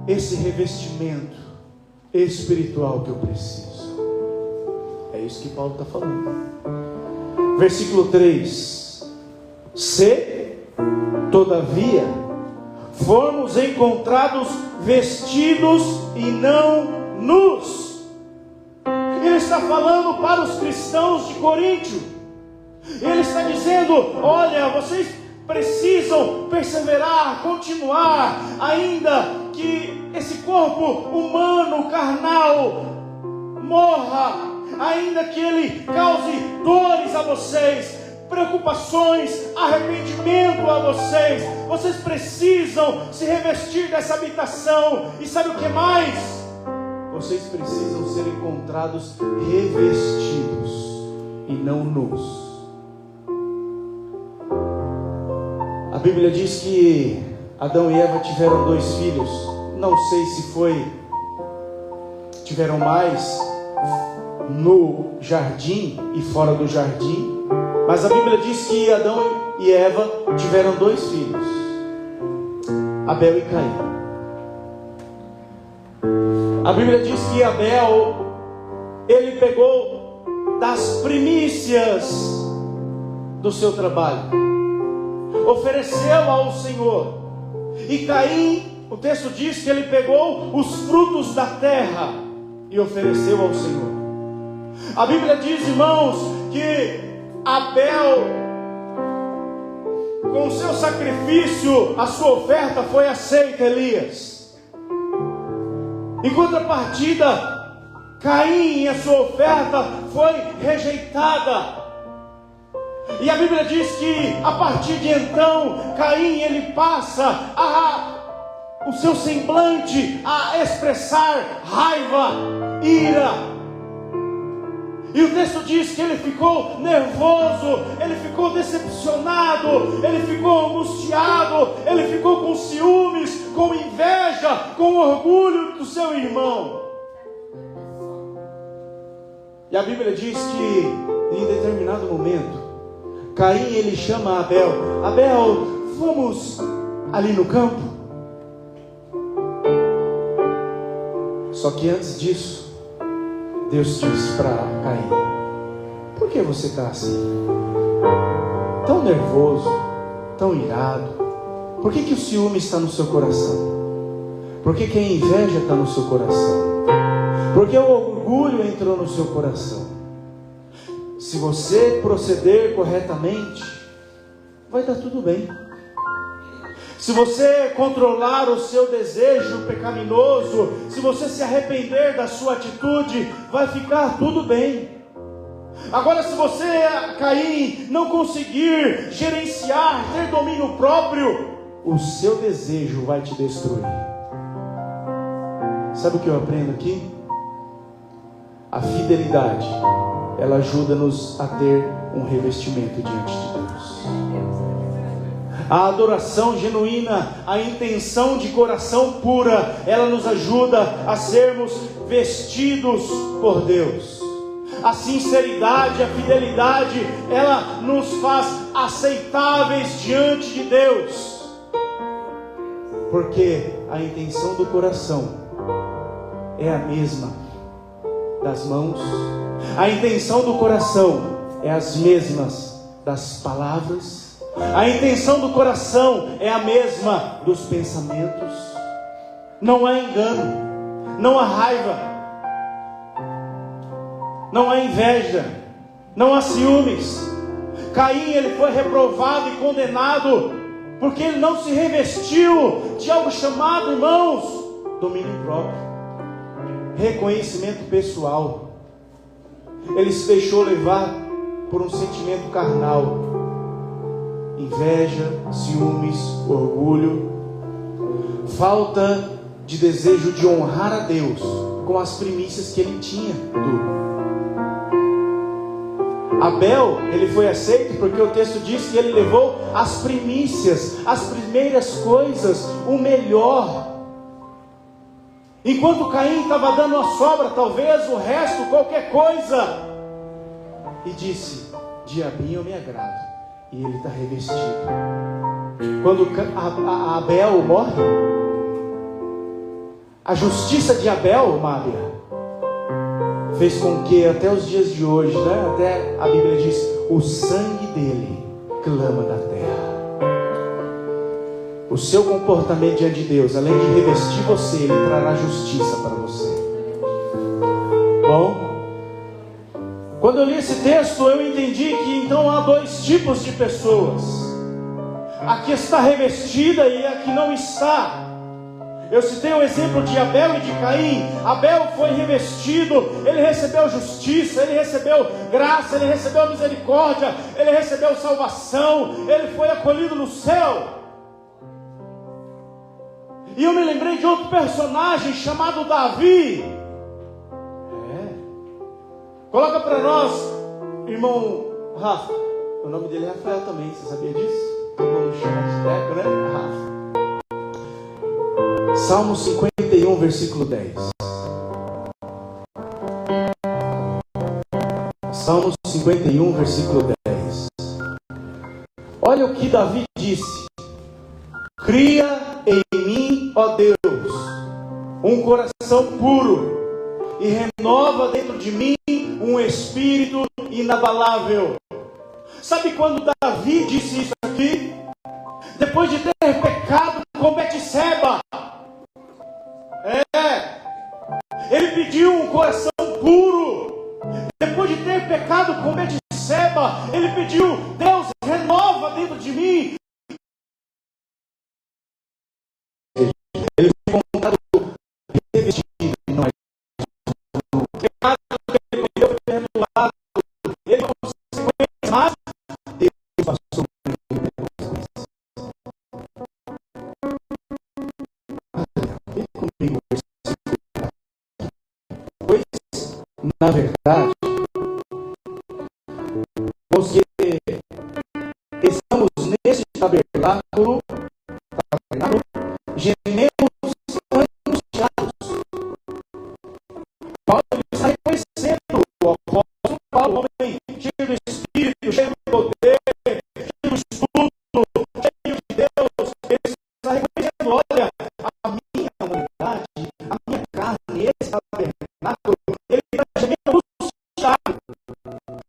esse revestimento espiritual que eu preciso. É isso que Paulo está falando. Versículo 3: se, todavia, formos encontrados vestidos e não nus. Ele está falando para os cristãos de Coríntio. Ele está dizendo: olha, vocês precisam perseverar, continuar, ainda que esse corpo humano, carnal, morra, ainda que ele cause dores a vocês, preocupações, arrependimento a vocês. Vocês precisam se revestir dessa habitação. E sabe o que mais? Vocês precisam ser encontrados revestidos e não nus. A Bíblia diz que Adão e Eva tiveram 2 filhos. Não sei se tiveram mais no jardim e fora do jardim, mas a Bíblia diz que Adão e Eva tiveram 2 filhos, Abel e Caim. A Bíblia diz que Abel, ele pegou das primícias do seu trabalho, ofereceu ao Senhor. E Caim, o texto diz que ele pegou os frutos da terra e ofereceu ao Senhor. A Bíblia diz, irmãos, que Abel, com o seu sacrifício, a sua oferta foi aceita, Elias. Em contrapartida, Caim, a sua oferta foi rejeitada. E a Bíblia diz que a partir de então, Caim, ele passa o seu semblante a expressar raiva, ira. E o texto diz que ele ficou nervoso, ele ficou decepcionado, ele ficou angustiado, ele ficou com ciúmes, com inveja, com orgulho do seu irmão. E a Bíblia diz que em determinado momento, Caim, ele chama Abel: Abel, vamos ali no campo. Só que antes disso, Deus disse para Caim: por que você está assim? Tão nervoso, tão irado? Por que o ciúme está no seu coração? Por que a inveja está no seu coração? Por que o orgulho entrou no seu coração? Se você proceder corretamente, vai dar tudo bem. Se você controlar o seu desejo pecaminoso, se você se arrepender da sua atitude, vai ficar tudo bem. Agora, se você, Caim, não conseguir gerenciar, ter domínio próprio, o seu desejo vai te destruir. Sabe o que eu aprendo aqui? A fidelidade, ela ajuda-nos a ter um revestimento diante de Deus. A adoração genuína, a intenção de coração pura, ela nos ajuda a sermos vestidos por Deus. A sinceridade, a fidelidade, ela nos faz aceitáveis diante de Deus. Porque a intenção do coração é a mesma das mãos. A intenção do coração é as mesmas das palavras. A intenção do coração é a mesma dos pensamentos. Não há engano, não há raiva, não há inveja, não há ciúmes. Caim, ele foi reprovado e condenado porque ele não se revestiu de algo chamado, irmãos, domínio próprio, reconhecimento pessoal. Ele se deixou levar por um sentimento carnal, inveja, ciúmes, orgulho, falta de desejo de honrar a Deus com as primícias que ele tinha. Abel, ele foi aceito porque o texto diz que ele levou as primícias, as primeiras coisas, o melhor. Enquanto Caim estava dando a sobra, talvez o resto, qualquer coisa, e disse: diabinho eu me agrado. E ele está revestido. Quando Abel morre, a justiça de Abel, Mábia, fez com que até os dias de hoje, né, até a Bíblia diz, o sangue dele clama da terra. O seu comportamento diante de Deus, além de revestir você, ele trará justiça para você. Bom, quando eu li esse texto, eu entendi que então há dois tipos de pessoas: a que está revestida e a que não está. Eu citei o exemplo de Abel e de Caim. Abel foi revestido, ele recebeu justiça, ele recebeu graça, ele recebeu misericórdia, ele recebeu salvação, ele foi acolhido no céu. E eu me lembrei de outro personagem chamado Davi. Coloca para nós, irmão Rafa. O nome dele é Rafael também, você sabia disso? Todo mundo chama de Teco, né? Rafa. Salmo 51, versículo 10. Salmo 51, versículo 10. Olha o que Davi disse: cria em mim, ó Deus, um coração puro, e renova dentro de mim um espírito inabalável. Sabe quando Davi disse isso aqui? Depois de ter pecado com Betseba. Ele pediu um coração puro. Depois de ter pecado com Betseba, ele pediu: Deus, renova dentro de mim. Ele foi encontrado revestido, não é? O pecado que ele cometeu foi perdoado. Ele não se conhece mais. Deus passou por ele. Vem comigo. Pois, na verdade, porque estamos nesse tabernáculo, gememos angustiados. Paulo está reconhecendo o apóstolo Paulo, homem cheio do Espírito, cheio do poder, cheio do estudo, cheio de Deus. Ele está reconhecendo: olha, a minha humanidade, a minha carne, esse tabernáculo, ele está gemendo angustiado.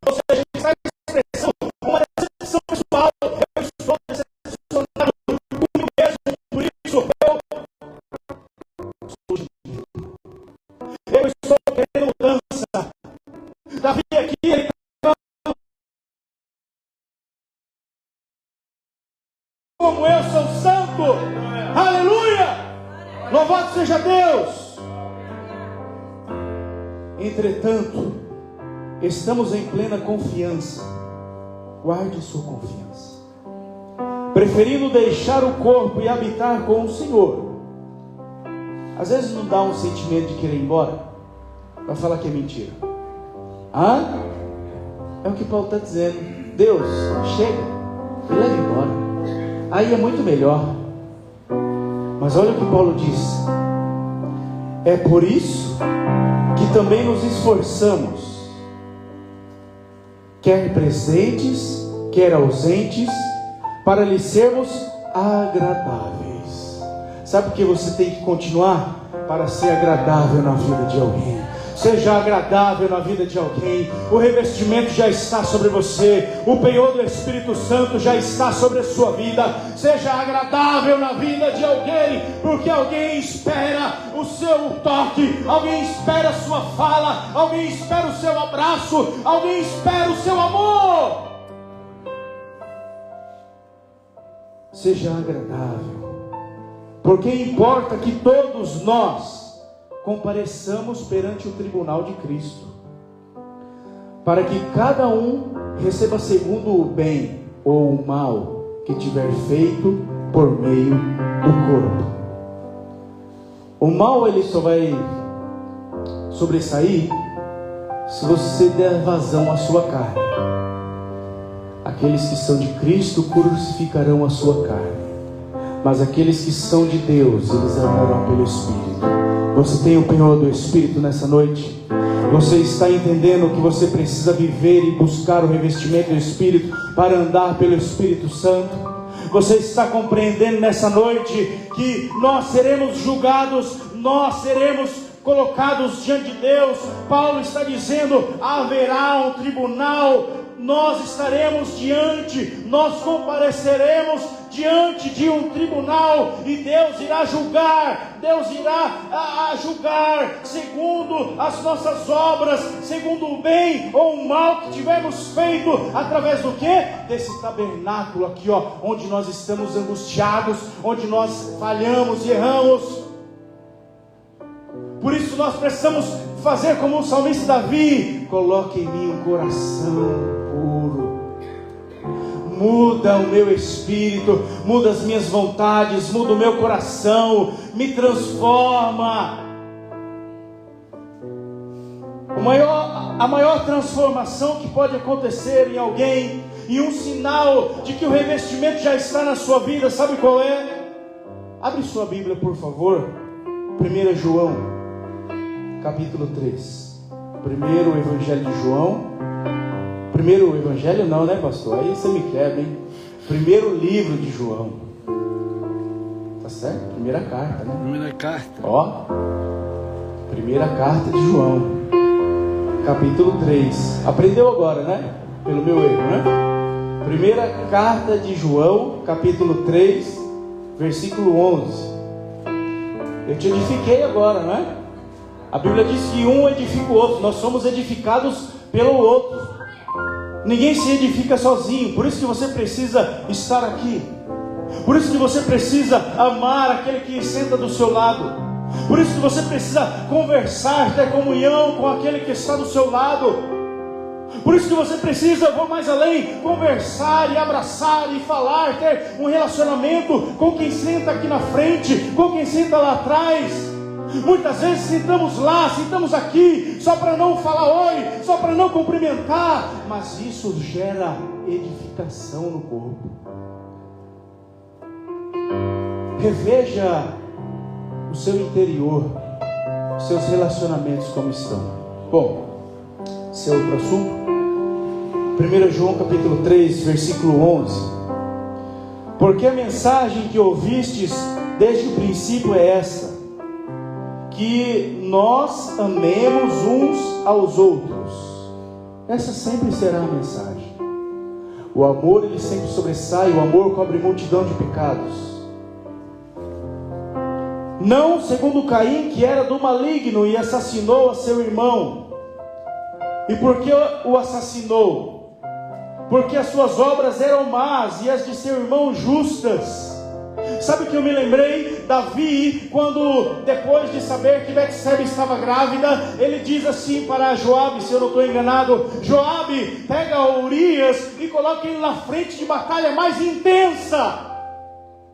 Ou seja, ele está expressando uma decepção pessoal. Eu estou decepcionado comigo mesmo, por isso eu estou querendo mudança. Davi aqui, ele está como eu sou santo. Aleluia! Louvado seja Deus! Entretanto, estamos em plena confiança. Guarde sua confiança, preferindo deixar o corpo e habitar com o Senhor. Às vezes não dá um sentimento de querer ir embora. Vai falar que é mentira. É o que Paulo está dizendo. Deus, chega, me leva embora. Aí é muito melhor. Mas olha o que Paulo diz: é por isso que também nos esforçamos, quer presentes, quer ausentes, para lhe sermos agradáveis. Sabe por que você tem que continuar? Para ser agradável na vida de alguém. seja agradável na vida de alguém. O revestimento já está sobre você, o penhor do Espírito Santo já está sobre a sua vida. Seja agradável na vida de alguém, porque alguém espera o seu toque, alguém espera a sua fala, alguém espera o seu abraço, alguém espera o seu amor. Seja agradável, porque importa que todos nós compareçamos perante o tribunal de Cristo, para que cada um receba segundo o bem ou o mal que tiver feito por meio do corpo. O mal ele só vai sobressair se você der vazão à sua carne. Aqueles que são de Cristo crucificarão a sua carne, mas aqueles que são de Deus, eles andarão pelo Espírito. Você tem o penhor do Espírito nessa noite? Você está entendendo que você precisa viver e buscar o revestimento do Espírito para andar pelo Espírito Santo? Você está compreendendo nessa noite que nós seremos julgados, nós seremos colocados diante de Deus? Paulo está dizendo, haverá um tribunal, nós estaremos diante, nós compareceremos diante de um tribunal, e Deus irá julgar, Deus irá julgar segundo as nossas obras, segundo o bem ou o mal que tivermos feito, através do quê? Desse tabernáculo aqui, onde nós estamos angustiados, onde nós falhamos e erramos. Por isso nós precisamos fazer como o salmista Davi: coloque em mim um coração puro, muda o meu espírito, muda as minhas vontades, muda o meu coração, me transforma. A maior transformação que pode acontecer em alguém, e um sinal de que o revestimento já está na sua vida, sabe qual é? Abre sua Bíblia, por favor. 1 João, capítulo 3. Primeiro Evangelho de João. Primeiro Evangelho não, né, pastor? Aí você me quebra, hein? Primeiro livro de João. Tá certo? Primeira carta, né? Primeira carta. Primeira carta de João, capítulo 3. Aprendeu agora, né? Pelo meu erro, né? Primeira carta de João, capítulo 3, versículo 11. Eu te edifiquei agora, né? A Bíblia diz que um edifica o outro. Nós somos edificados pelo outro. Ninguém se edifica sozinho. Por isso que você precisa estar aqui. Por isso que você precisa amar aquele que senta do seu lado. Por isso que você precisa conversar, ter comunhão com aquele que está do seu lado. Por isso que você precisa, vou mais além, conversar e abraçar e falar, ter um relacionamento com quem senta aqui na frente, com quem senta lá atrás. Muitas vezes sentamos lá, sentamos aqui, só para não falar oi, só para não cumprimentar, mas isso gera edificação no corpo. Reveja o seu interior, os seus relacionamentos como estão. Bom, esse é outro assunto. 1 João capítulo 3, versículo 11. Porque a mensagem que ouvistes desde o princípio é essa: que nós amemos uns aos outros. Essa sempre será a mensagem. O amor, ele sempre sobressai. O amor cobre multidão de pecados. Não segundo Caim, que era do maligno e assassinou a seu irmão. E por que o assassinou? Porque as suas obras eram más e as de seu irmão justas. Sabe o que eu me lembrei? Davi, quando depois de saber que Betsebe estava grávida, ele diz assim para Joabe, se eu não estou enganado: Joabe, pega Urias e coloca ele na frente de batalha mais intensa.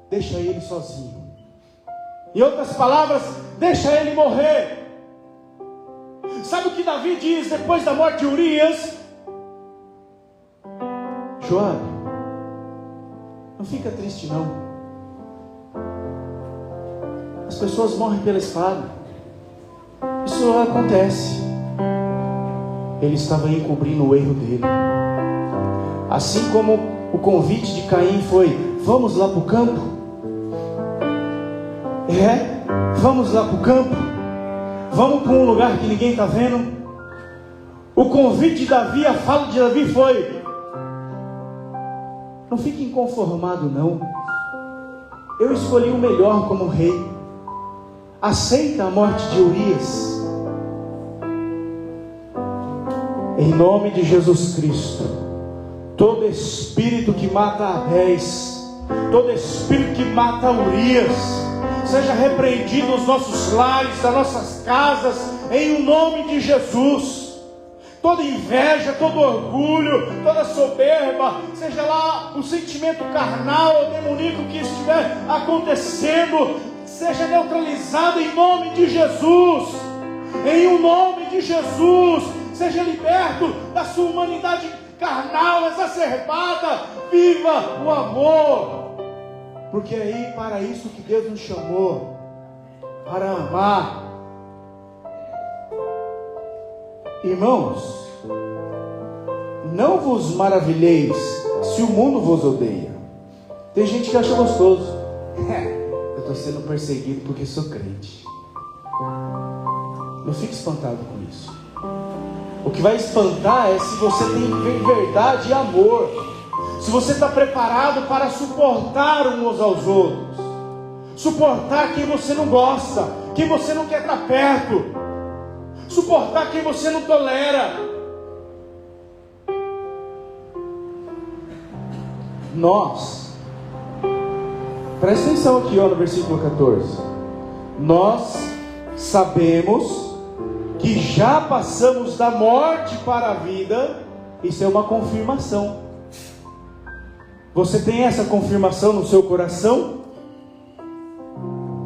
Deixa ele sozinho. Em outras palavras, deixa ele morrer. Sabe o que Davi diz depois da morte de Urias? Joabe, não fica triste não. As pessoas morrem pela espada. Isso acontece. Ele estava encobrindo o erro dele. Assim como o convite de Caim foi: vamos lá para o campo. Vamos lá para o campo. Vamos para um lugar que ninguém está vendo. O convite de Davi, a fala de Davi foi: não fique inconformado não. Eu escolhi o melhor como rei. Aceita a morte de Urias. Em nome de Jesus Cristo, todo espírito que mata Abéis, todo espírito que mata Urias, seja repreendido nos nossos lares, nas nossas casas, em nome de Jesus. Toda inveja, todo orgulho, toda soberba, seja lá o sentimento carnal ou demoníaco que estiver acontecendo, seja neutralizado em nome de Jesus. Em nome de Jesus, seja liberto da sua humanidade carnal exacerbada. Viva o amor, porque é aí para isso que Deus nos chamou, para amar. Irmãos, não vos maravilheis se o mundo vos odeia. Tem gente que acha gostoso. Eu estou sendo perseguido porque sou crente. Não fique espantado com isso. O que vai espantar é se você tem verdade e amor, se você está preparado para suportar uns aos outros, suportar quem você não gosta, quem você não quer estar perto, suportar quem você não tolera. Nós, presta atenção aqui no versículo 14. Nós sabemos que já passamos da morte para a vida. Isso é uma confirmação. Você tem essa confirmação no seu coração?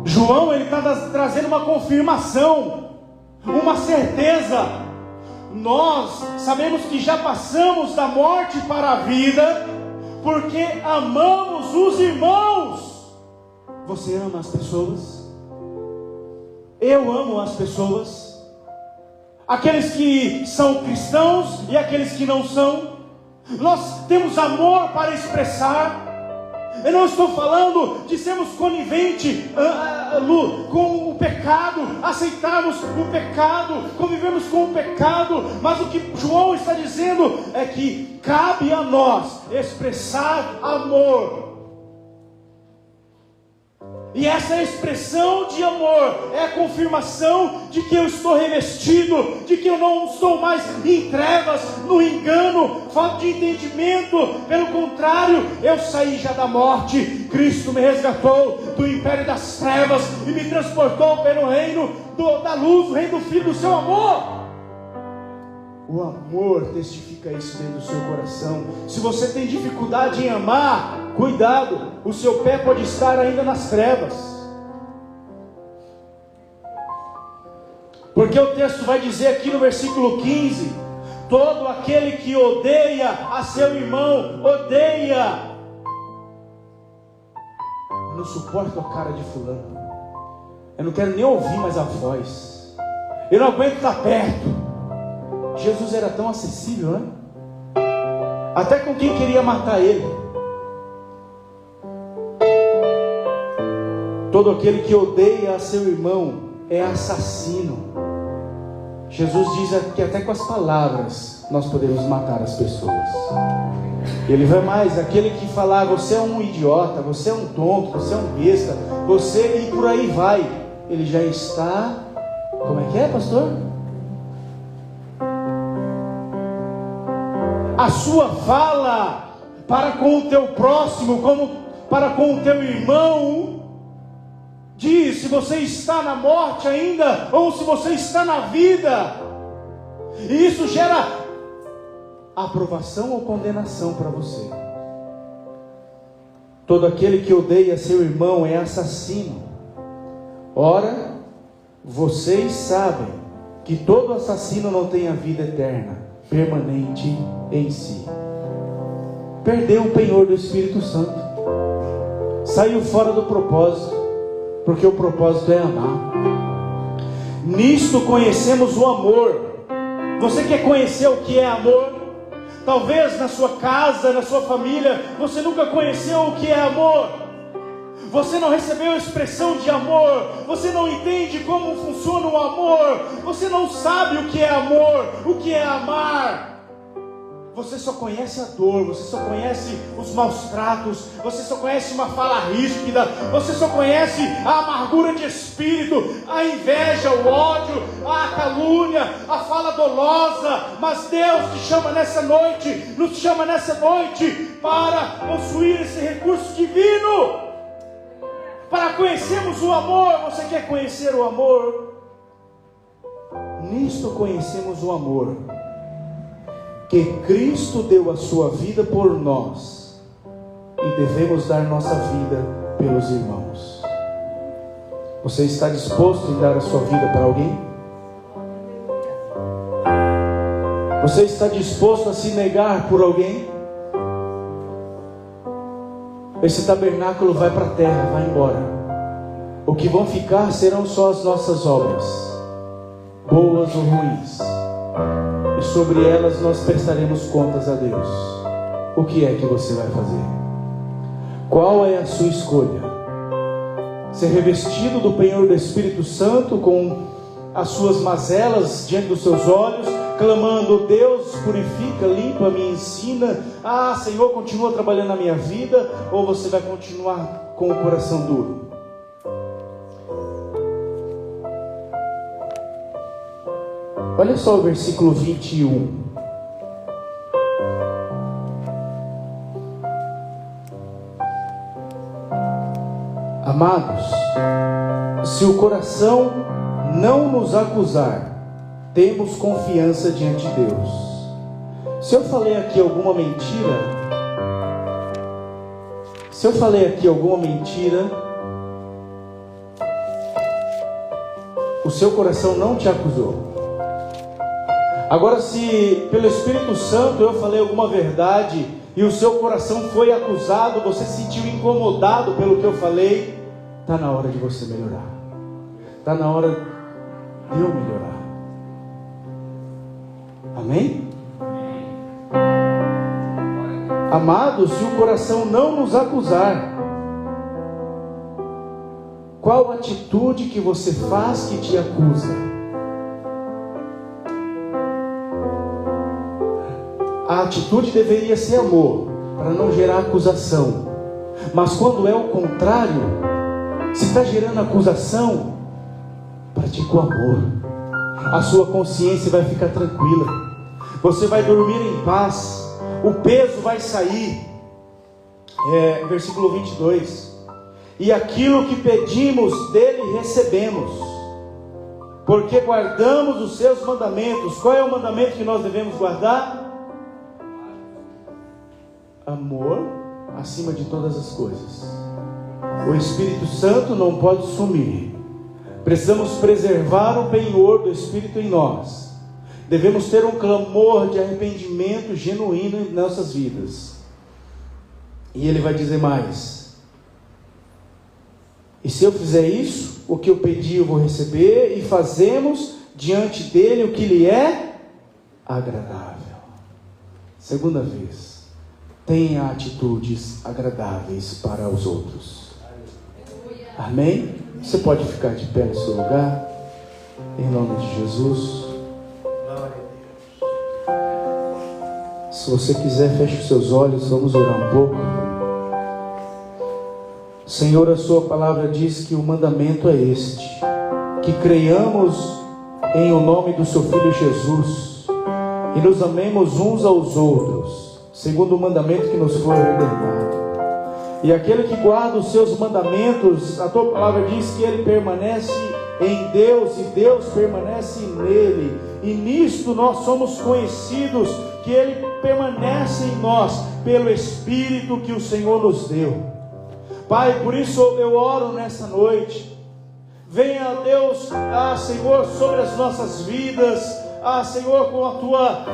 João, ele está trazendo uma confirmação, uma certeza. Nós sabemos que já passamos da morte para a vida, porque amamos os irmãos. Você ama as pessoas? Eu amo as pessoas. Aqueles que são cristãos e aqueles que não são. Nós temos amor para expressar. Eu não estou falando de sermos coniventes com o pecado, aceitarmos o pecado, convivemos com o pecado, mas o que João está dizendo é que cabe a nós expressar amor. E essa expressão de amor é a confirmação de que eu estou revestido, de que eu não estou mais em trevas, no engano, falta de entendimento. Pelo contrário, eu saí já da morte. Cristo me resgatou do império das trevas e me transportou pelo reino da luz, o reino do Filho do seu amor. O amor testifica isso dentro do seu coração. Se você tem dificuldade em amar, cuidado, o seu pé pode estar ainda nas trevas. Porque o texto vai dizer aqui no versículo 15: todo aquele que odeia a seu irmão, odeia. Eu não suporto a cara de fulano. Eu não quero nem ouvir mais a voz. Eu não aguento estar perto. Jesus era tão acessível, né? Até com quem queria matar ele. Todo aquele que odeia a seu irmão é assassino. Jesus diz que até com as palavras nós podemos matar as pessoas. Ele vai mais: aquele que falar você é um idiota, você é um tonto, você é um besta, você, e por aí vai, ele já está, como é que é, pastor? A sua fala para com o teu próximo, como para com o teu irmão, diz se você está na morte ainda, ou se você está na vida. E isso gera aprovação ou condenação para você. Todo aquele que odeia seu irmão é assassino. Ora, vocês sabem que todo assassino não tem a vida eterna permanente em si. Perdeu o penhor do Espírito Santo, saiu fora do propósito, porque o propósito é amar. Nisto conhecemos o amor. Você quer conhecer o que é amor? Talvez na sua casa, na sua família, você nunca conheceu o que é amor. Você não recebeu a expressão de amor. Você não entende como funciona o amor. Você não sabe o que é amor, o que é amar. Você só conhece a dor, você só conhece os maus tratos, você só conhece uma fala ríspida, você só conhece a amargura de espírito, a inveja, o ódio, a calúnia, a fala dolosa. Mas Deus te chama nessa noite, nos chama nessa noite para possuir esse recurso divino, para conhecermos o amor. Você quer conhecer o amor? Nisto conhecemos o amor, que Cristo deu a sua vida por nós, e devemos dar nossa vida pelos irmãos. Você está disposto em dar a sua vida para alguém? Você está disposto a se negar por alguém? Esse tabernáculo vai para a terra, vai embora. O que vão ficar serão só as nossas obras, boas ou ruins, e sobre elas nós prestaremos contas a Deus. O que é que você vai fazer? Qual é a sua escolha? Ser revestido do penhor do Espírito Santo, com as suas mazelas diante dos seus olhos, clamando: Deus, purifica, limpa, me ensina. Ah, Senhor, continua trabalhando na minha vida. Ou você vai continuar com o coração duro? Olha só o versículo 21. Amados, se o coração não nos acusar, temos confiança diante de Deus. Se eu falei aqui alguma mentira, o seu coração não te acusou. Agora, se pelo Espírito Santo eu falei alguma verdade e o seu coração foi acusado, você se sentiu incomodado pelo que eu falei, está na hora de você melhorar. Está na hora de eu melhorar. Amém? Amados, se o coração não nos acusar, qual atitude que você faz que te acusa? A atitude deveria ser amor, para não gerar acusação. Mas quando é o contrário, se está gerando acusação, pratica o amor. A sua consciência vai ficar tranquila. Você vai dormir em paz. O peso vai sair. Versículo 22. E aquilo que pedimos dele recebemos, porque guardamos os seus mandamentos. Qual é o mandamento que nós devemos guardar? Amor acima de todas as coisas. O Espírito Santo não pode sumir. Precisamos preservar o penhor do Espírito em nós. Devemos ter um clamor de arrependimento genuíno em nossas vidas. E ele vai dizer mais: e se eu fizer isso, o que eu pedi eu vou receber, e fazemos diante dele o que lhe é agradável. Segunda vez, tenha atitudes agradáveis para os outros. Amém? Você pode ficar de pé no seu lugar, em nome de Jesus. Se você quiser, feche os seus olhos, vamos orar um pouco. Senhor, a sua palavra diz que o mandamento é este: que creiamos em o nome do seu Filho Jesus e nos amemos uns aos outros, segundo o mandamento que nos foi ordenado. E aquele que guarda os seus mandamentos, a tua palavra diz que ele permanece em Deus e Deus permanece nele. E nisto nós somos conhecidos, que ele permanece em nós pelo Espírito que o Senhor nos deu. Pai, por isso eu oro nessa noite. Venha, Deus, Senhor, sobre as nossas vidas, Senhor, com a tua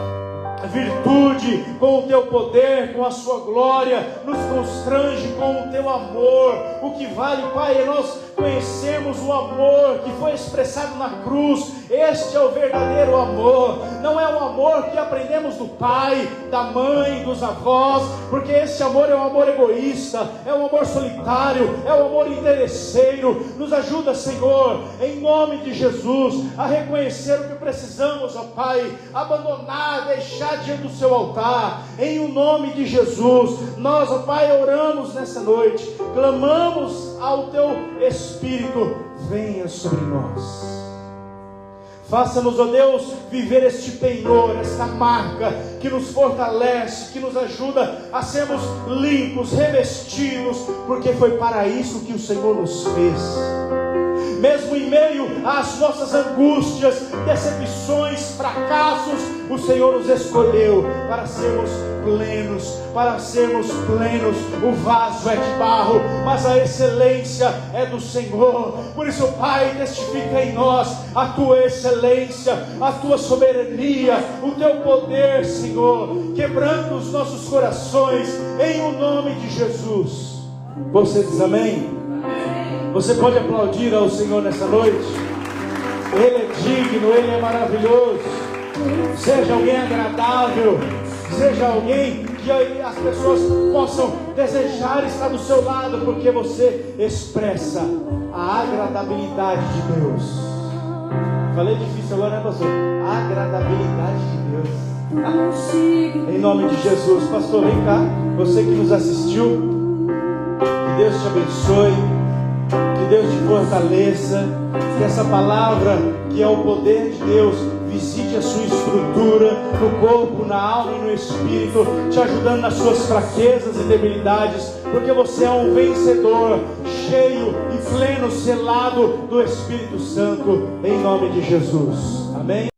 virtude, com o teu poder, com a sua glória, nos constrange com o teu amor. O que vale, Pai, é nós conhecermos o amor que foi expressado na cruz. Este é o verdadeiro amor. Não é o amor que aprendemos do pai, da mãe, dos avós, porque esse amor é um amor egoísta, é um amor solitário, é um amor interesseiro. Nos ajuda, Senhor, em nome de Jesus, a reconhecer o que precisamos, ó Pai, abandonar, deixar diante do seu altar, em o nome de Jesus. Nós, ó Pai, oramos nessa noite, clamamos ao Teu Espírito, venha sobre nós. Faça-nos, ó Deus, viver este penhor, esta marca que nos fortalece, que nos ajuda a sermos limpos, revestidos, porque foi para isso que o Senhor nos fez. Mesmo em meio às nossas angústias, decepções, fracassos, o Senhor nos escolheu para sermos plenos, O vaso é de barro, mas a excelência é do Senhor. Por isso, Pai, testifica em nós a Tua excelência, a Tua soberania, o Teu poder, Senhor, quebrando os nossos corações, em o nome de Jesus. Você diz amém? Você pode aplaudir ao Senhor nessa noite? Ele é digno, Ele é maravilhoso. Seja alguém agradável, seja alguém que as pessoas possam desejar estar do seu lado, porque você expressa a agradabilidade de Deus. Falei difícil agora, né, pastor? A agradabilidade de Deus. Em nome de Jesus. Pastor, vem cá, você que nos assistiu, que Deus te abençoe, que Deus te fortaleça, que essa palavra, que é o poder de Deus, visite a sua estrutura, no corpo, na alma e no espírito, te ajudando nas suas fraquezas e debilidades, porque você é um vencedor, cheio e pleno, selado do Espírito Santo, em nome de Jesus. Amém?